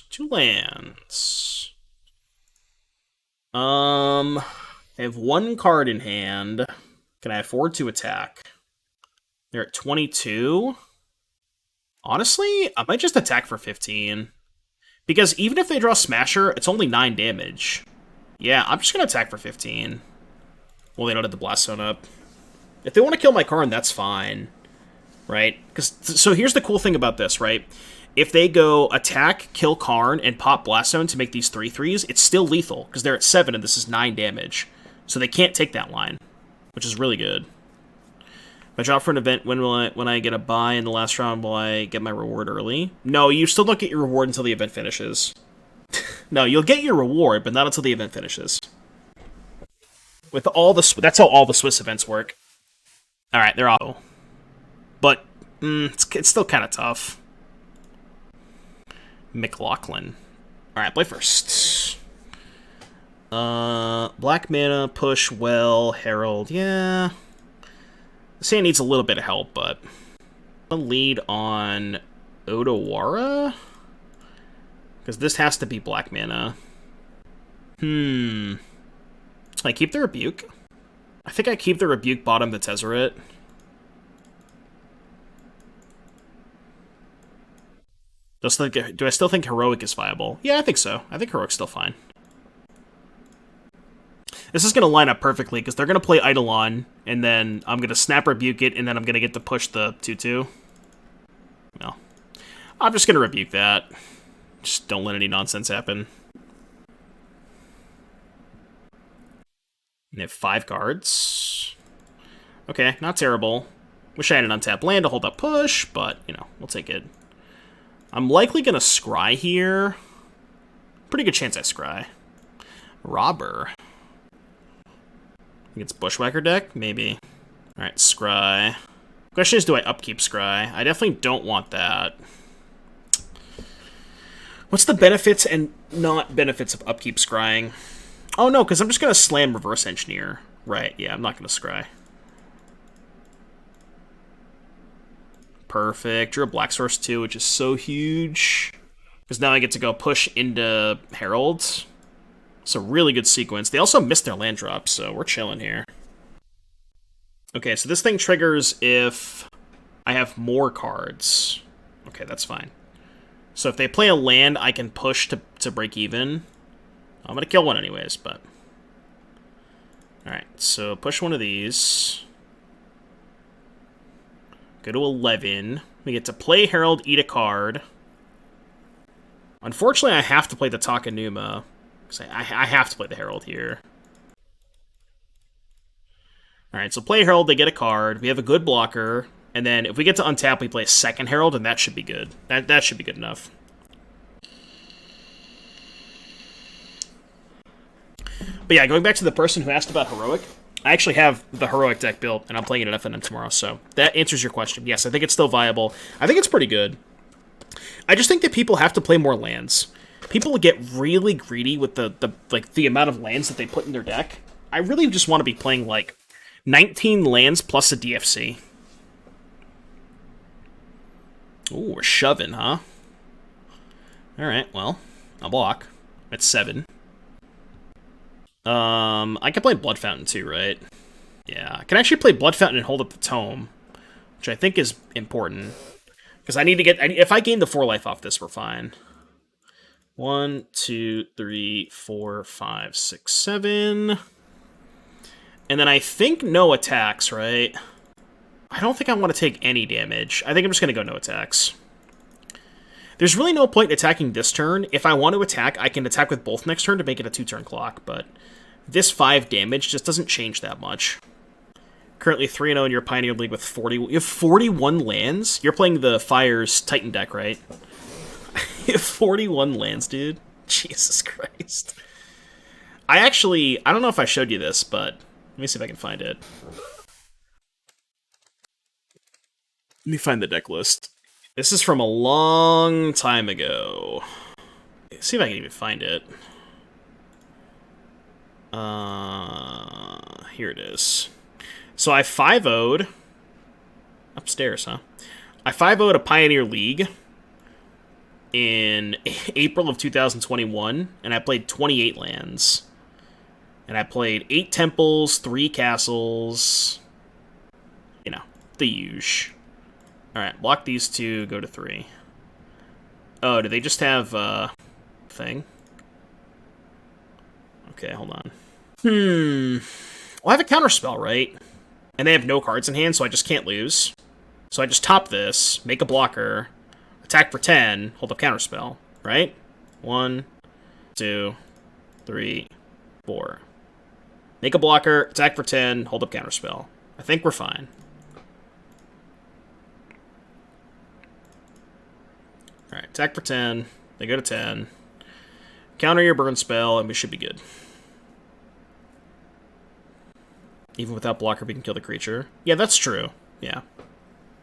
2 lands. I have 1 card in hand. Can I afford to attack? They're at 22. Honestly, I might just attack for 15. Because even if they draw Smasher, it's only 9 damage. Yeah, I'm just going to attack for 15. Well, they don't have the Blast Zone up. If they want to kill my Karn, that's fine. Right? So here's the cool thing about this, right? If they go attack, kill Karn, and pop Blast Zone to make these 3/3s, it's still lethal, because they're at 7 and this is 9 damage. So they can't take that line, which is really good. If I drop for an event, when I get a buy in the last round, will I get my reward early? No, you still don't get your reward until the event finishes. No, you'll get your reward, but not until the event finishes. With all the that's how all the Swiss events work. All right, they're off. But it's still kind of tough. McLaughlin. All right, play first. Black mana, push, well, Herald, yeah. This hand needs a little bit of help, but I'll lead on Otawara? Because this has to be black mana. I keep the Rebuke? I think I keep the Rebuke bottom the Tezzeret. Do I still think Heroic is viable? Yeah, I think so. I think Heroic's still fine. This is going to line up perfectly, because they're going to play Eidolon, and then I'm going to Snap Rebuke it, and then I'm going to get to push the 2-2. Well, I'm just going to Rebuke that. Just don't let any nonsense happen. And they have 5 cards. Okay, not terrible. Wish I had an untapped land to hold up push, but, you know, we'll take it. I'm likely going to Scry here. Pretty good chance I Scry. Robber. I think it's Bushwhacker deck? Maybe. Alright, Scry. Question is, do I upkeep Scry? I definitely don't want that. What's the benefits and not benefits of upkeep Scrying? Oh no, because I'm just going to slam Reverse Engineer. Right, yeah, I'm not going to Scry. Perfect. Drew a Black Source too, which is so huge. Because now I get to go push into Herald. It's a really good sequence. They also missed their land drop, so we're chilling here. Okay, so this thing triggers if I have more cards. Okay, that's fine. So if they play a land, I can push to break even. I'm going to kill one anyways, but... Alright, so push one of these. Go to 11. We get to play Herald, eat a card. Unfortunately, I have to play the Takenuma. I have to play the Herald here. Alright, so play Herald, they get a card. We have a good blocker. And then if we get to untap, we play a second Herald, and that should be good. That should be good enough. But yeah, going back to the person who asked about Heroic, I actually have the Heroic deck built, and I'm playing it at FNM tomorrow, so that answers your question. Yes, I think it's still viable. I think it's pretty good. I just think that people have to play more lands. People get really greedy with the amount of lands that they put in their deck. I really just want to be playing, like, 19 lands plus a DFC. Ooh, we're shoving, huh? Alright, well, I'll block. That's 7. I can play Blood Fountain too, right? Yeah, I can actually play Blood Fountain and hold up the Tome, which I think is important. Because I need to get... if I gain the 4 life off this, we're fine. 1, 2, 3, 4, 5, 6, 7. And then I think no attacks, right? I don't think I want to take any damage. I think I'm just going to go no attacks. There's really no point in attacking this turn. If I want to attack, I can attack with both next turn to make it a 2-turn clock, but this 5 damage just doesn't change that much. Currently 3-0 in your Pioneer League with 40... You have 41 lands? You're playing the Fire's Titan deck, right? You have 41 lands, dude. Jesus Christ. I don't know if I showed you this, but let me see if I can find it. Let me find the deck list. This is from a long time ago. Let's see if I can even find it. Here it is. So I 5-0'd... Upstairs, huh? I 5-0'd a Pioneer League in April of 2021, and I played 28 lands. And I played 8 temples, 3 castles... You know, the huge. Alright, block these 2, go to 3. Oh, do they just have, thing? Okay, hold on. Well, I have a counterspell, right? And they have no cards in hand, so I just can't lose. So I just top this, make a blocker, attack for 10, hold up counterspell, right? 1, 2, 3, 4. Make a blocker, attack for 10, hold up counterspell. I think we're fine. Alright, attack for 10, they go to 10. Counter your burn spell, and we should be good. Even without blocker, we can kill the creature. Yeah, that's true. Yeah.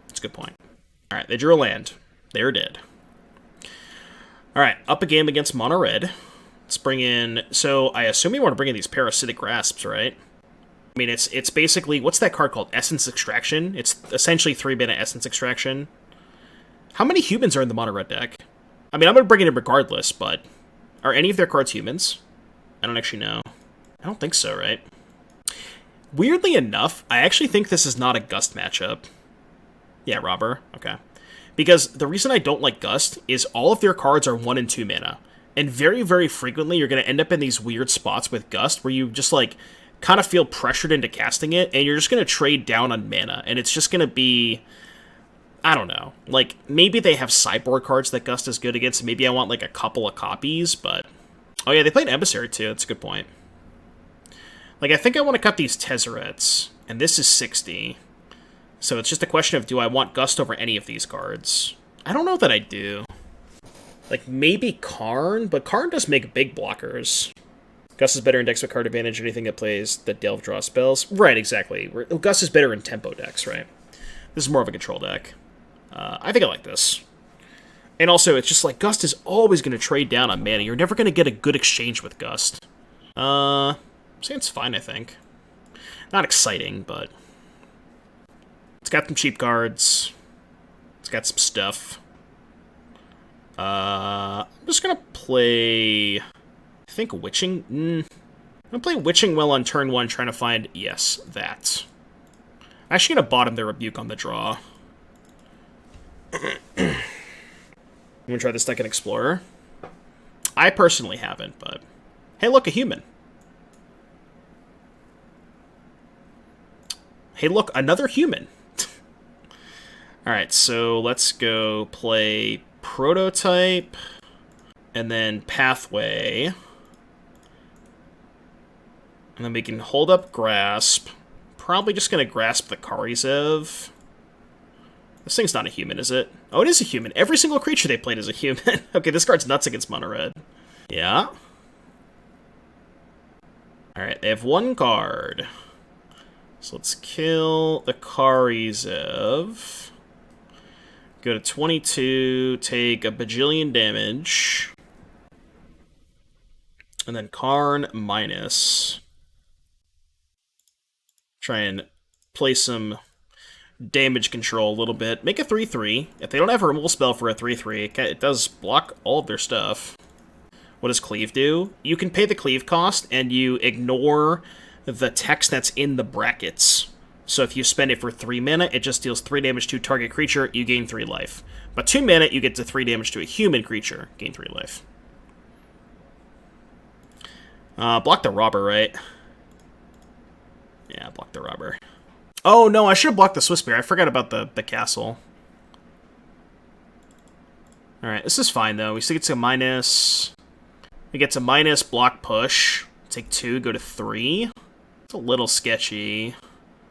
That's a good point. Alright, they drew a land. They're dead. Alright, up a game against Mono Red. Let's bring in... So, I assume you want to bring in these Parasitic Grasps, right? I mean, it's basically... What's that card called? Essence Extraction? It's essentially 3-mana Essence Extraction. How many humans are in the Mono Red deck? I mean, I'm going to bring it in regardless, but... Are any of their cards humans? I don't actually know. I don't think so, right? Weirdly enough, I actually think this is not a Gust matchup. Yeah, Robber. Okay. Because the reason I don't like Gust is all of their cards are 1 and 2 mana. And very, very frequently, you're going to end up in these weird spots with Gust where you just, like, kind of feel pressured into casting it, and you're just going to trade down on mana. And it's just going to be... I don't know. Like, maybe they have sideboard cards that Gust is good against. Maybe I want, like, a couple of copies, but... Oh, yeah, they played Emissary, too. That's a good point. Like, I think I want to cut these Tezzerets, and this is 60. So it's just a question of, do I want Gust over any of these cards? I don't know that I do. Like, maybe Karn, but Karn does make big blockers. Gust is better in decks with card advantage, anything that plays the Delve draw spells. Right, exactly. Gust is better in tempo decks, right? This is more of a control deck. I think I like this. And also, it's just like, Gust is always going to trade down on mana. You're never going to get a good exchange with Gust. I'm saying it's fine, I think. Not exciting, but... It's got some cheap cards. It's got some stuff. I'm just going to play... I think Witching... I'm going to play Witching Well on turn 1, trying to find... Yes, that. I'm actually going to bottom their Rebuke on the draw. I'm going to try this deck in Explorer. I personally haven't, but... Hey, look, a human. Hey, look, another human. Alright, so let's go play Prototype, and then Pathway. And then we can hold up Grasp. Probably just going to Grasp the Karizev. This thing's not a human, is it? Oh, it is a human. Every single creature they played is a human. Okay, this card's nuts against mono red. Yeah. Alright, they have one card. So let's kill the Karizev. Go to 22, take a bajillion damage. And then Karn minus. Try and play some damage control a little bit. Make a 3-3. If they don't have a removal spell for a 3-3, it does block all of their stuff. What does Cleave do? You can pay the Cleave cost, and you ignore the text that's in the brackets. So if you spend it for 3 mana, it just deals 3 damage to target creature, you gain 3 life. But 2 mana, you get to 3 damage to a human creature, gain 3 life. Block the Robber, right? Yeah, block the Robber. Oh, no, I should have blocked the Swiss Bear. I forgot about the castle. Alright, this is fine, though. We still get to a minus. We get to minus, block, push. Take 2, go to 3. It's a little sketchy.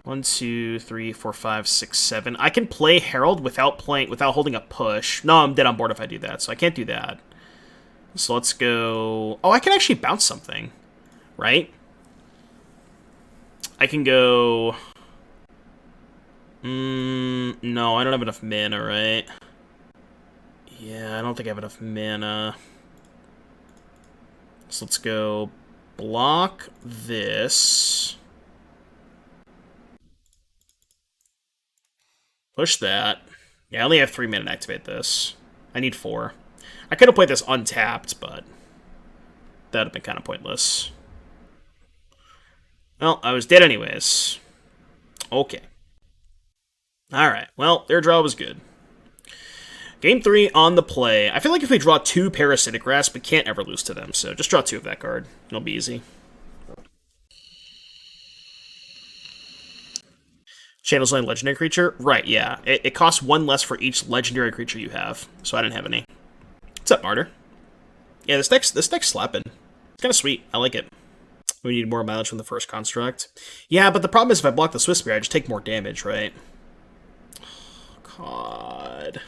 1, 2, 3, 4, 5, 6, 7. I can play Herald without holding a push. No, I'm dead on board if I do that, so I can't do that. So let's go... Oh, I can actually bounce something, right? I can go... no, I don't have enough mana, right? Yeah, I don't think I have enough mana. So let's go block this. Push that. Yeah, I only have 3 mana to activate this. I need 4. I could have played this untapped, but that would have been kind of pointless. Well, I was dead anyways. Okay. Alright, well, their draw was good. Game 3 on the play. I feel like if we draw 2 Parasitic Grasp, we can't ever lose to them, so just draw 2 of that card. It'll be easy. Channels only legendary creature? Right, yeah. It costs 1 less for each legendary creature you have, so I didn't have any. What's up, Martyr? Yeah, this deck's slapping. It's kind of sweet. I like it. We need more mileage from the first construct. Yeah, but the problem is if I block the Swiss Bear, I just take more damage, right? Oh, God.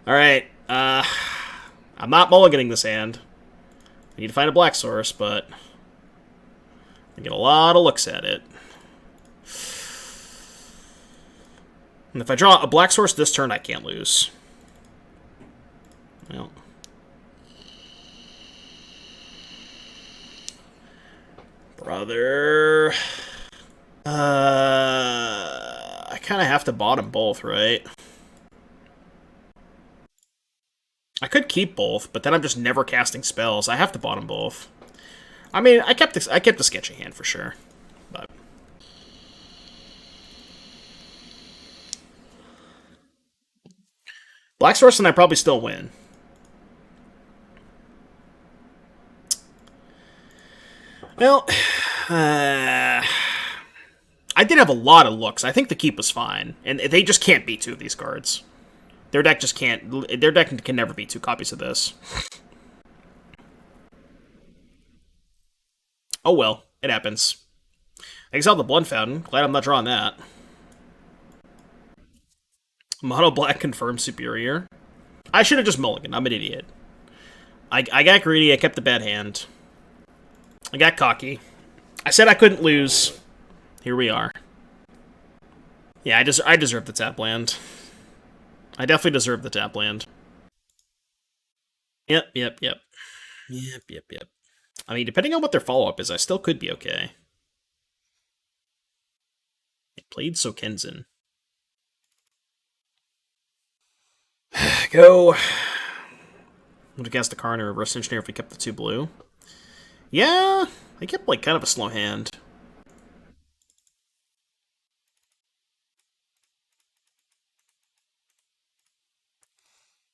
Alright, I'm not mulliganing this hand. I need to find a black source, but I get a lot of looks at it. And if I draw a black source this turn, I can't lose. Well. Brother. I kind of have to bottom both, right? I could keep both, but then I'm just never casting spells. I have to bottom both. I mean, I kept a sketchy hand for sure, but Black Source and I probably still win. Well, I did have a lot of looks. I think the keep was fine. And they just can't beat 2 of these cards. Their deck just can't... Their deck can never beat 2 copies of this. Oh well, it happens. Exile the Blood Fountain. Glad I'm not drawing that. Mono Black confirmed superior. I should have just mulliganed. I'm an idiot. I got greedy. I kept the bad hand. I got cocky. I said I couldn't lose. Here we are. Yeah, I deserve the tap land. I definitely deserve the tap land. Yep. I mean, depending on what their follow-up is, I still could be okay. I played Sokenzen. Go. Would have cast the Karn or Reverse Engineer if we kept the 2 blue. Yeah, I kept, like, kind of a slow hand.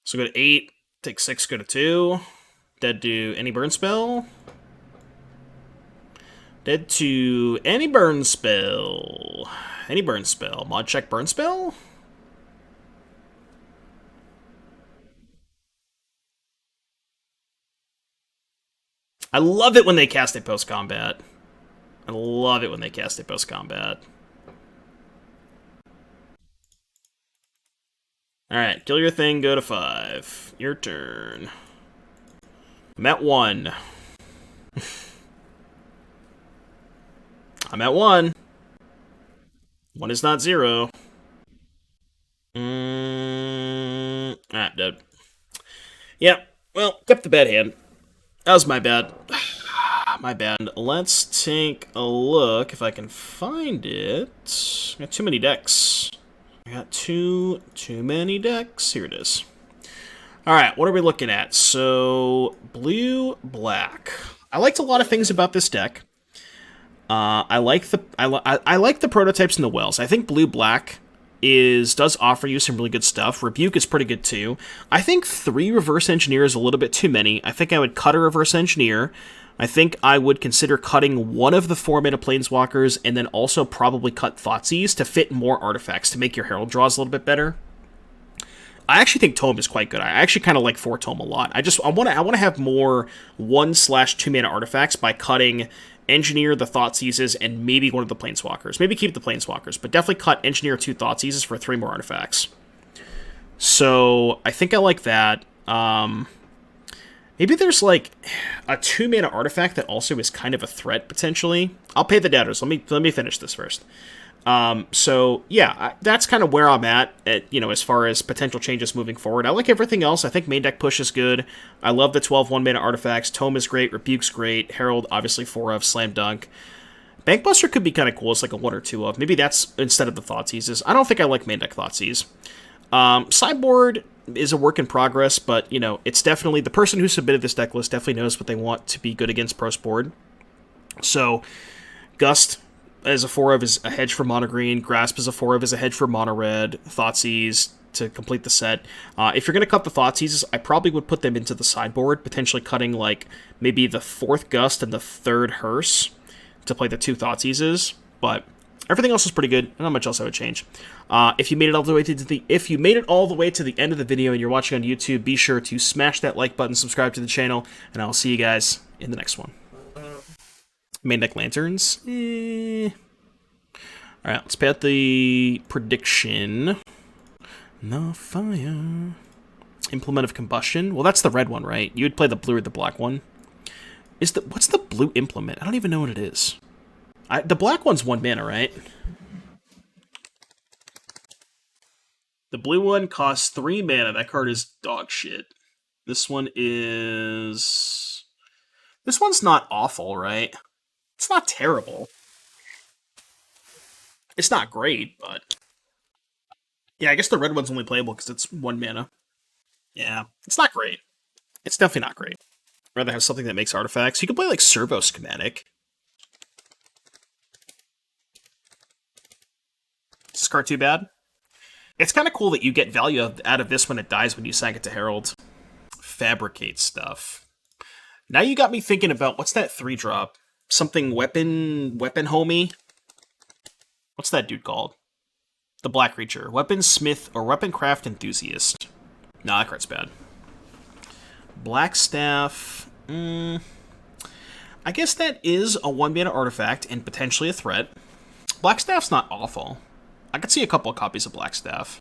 So go to 8, take 6, go to 2. Dead to any burn spell. Dead to any burn spell. Any burn spell. Mod check burn spell? I love it when they cast it post-combat. I love it when they cast it post-combat. Alright, kill your thing, go to 5. Your turn. I'm at 1. I'm at 1. 1 is not 0. Alright, dead. Yep, well, kept the bad hand. That was my bad. My bad. Let's take a look if I can find it. I got too many decks. I got too many decks. Here it is. Alright, what are we looking at? So, blue, black. I liked a lot of things about this deck. I like the prototypes and the wells. I think blue, black does offer you some really good stuff. Rebuke is pretty good too. I think 3 Reverse Engineer is a little bit too many. I think I would cut a Reverse Engineer. I think I would consider cutting one of the 4-mana Planeswalkers and then also probably cut Thoughtseize to fit more artifacts to make your Herald draws a little bit better. I actually think Tome is quite good. I actually kind of like 4 Tome a lot. I want to have more 1/2 mana artifacts by cutting Engineer, the Thoughtseizes, and maybe one of the Planeswalkers. Maybe keep the Planeswalkers, but definitely cut Engineer 2 Thoughtseizes for 3 more artifacts. So, I think I like that. Maybe there's, like, a 2-mana artifact that also is kind of a threat, potentially. I'll pay the debtors. Let me finish this first. So, yeah, that's kind of where I'm at, as far as potential changes moving forward. I like everything else. I think main deck push is good. I love the 12 1-mana artifacts. Tome is great. Rebuke's great. Herald, obviously 4 of. Slam Dunk. Bankbuster could be kind of cool. It's like a 1 or 2 of. Maybe that's instead of the Thoughtseizes. I don't think I like main deck Thoughtseize. Sideboard is a work in progress, but, it's definitely... The person who submitted this deck list definitely knows what they want to be good against Pro's board. So, Gust... as a 4 of is a hedge for mono green. Grasp as a 4 of is a hedge for mono red. Thoughtseize to complete the set. If you're going to cut the Thoughtseizes, I probably would put them into the sideboard, potentially cutting like maybe the 4th Gust and the 3rd Hearse to play the 2 Thoughtseizes. But everything else is pretty good. Not much else I would change. If you made it all the way to the end of the video and you're watching on YouTube, be sure to smash that like button, subscribe to the channel, and I'll see you guys in the next one. Main deck Lanterns. Alright, let's pay out the prediction. No fire. Implement of Combustion. Well, that's the red one, right? You would play the blue or the black one. What's the blue implement? I don't even know what it is. The black one's 1 mana, right? The blue one costs 3 mana. That card is dog shit. This one's not awful, right? It's not terrible. It's not great, but... Yeah, I guess the red one's only playable because it's 1 mana. Yeah, it's not great. It's definitely not great. I'd rather have something that makes artifacts. You could play, like, Servo Schematic. Is this card too bad? It's kind of cool that you get value out of this when it dies when you sank it to Herald. Fabricate stuff. Now you got me thinking about, what's that 3-drop? Something weapon homie? What's that dude called? The black creature. Weaponsmith or weaponcraft enthusiast. Nah, that card's bad. Blackstaff. I guess that is a 1-mana artifact and potentially a threat. Blackstaff's not awful. I could see a couple of copies of Blackstaff.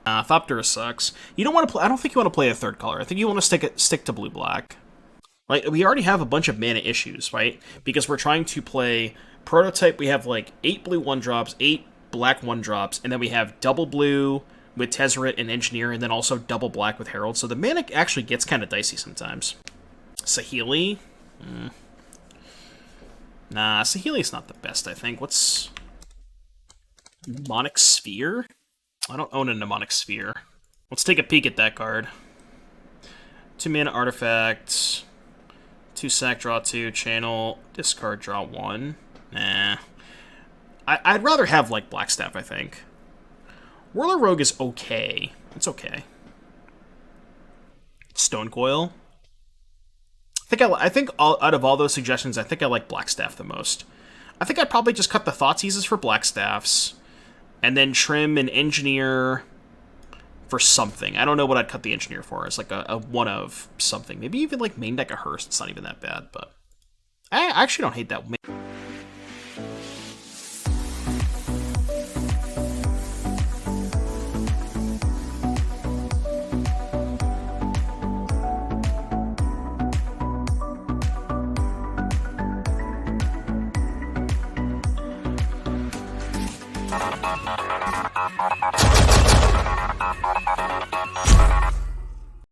Thoptera sucks. You don't want to play. I don't think you want to play a third color. I think you want to stick to blue-black. Like, we already have a bunch of mana issues, right? Because we're trying to play Prototype. We have like 8 blue 1-drops, 8 black 1-drops, and then we have double blue with Tezzeret and Engineer, and then also double black with Herald. So the mana actually gets kind of dicey sometimes. Saheeli? Nah, Saheeli's not the best, I think. What's... Mnemonic Sphere? I don't own a Mnemonic Sphere. Let's take a peek at that card. 2-mana artifact. 2 sack, draw 2, channel, discard, draw 1. Nah. I'd rather have, like, Blackstaff, I think. Whirler Rogue is okay. It's okay. Stonecoil. I think out of all those suggestions, I think I like Blackstaff the most. I think I'd probably just cut the Thoughtseizes for Blackstaffs, and then trim an Engineer for something. I don't know what I'd cut the Engineer for. It's like a one of something. Maybe even like main deck a Hearst. It's not even that bad, but I actually don't hate that.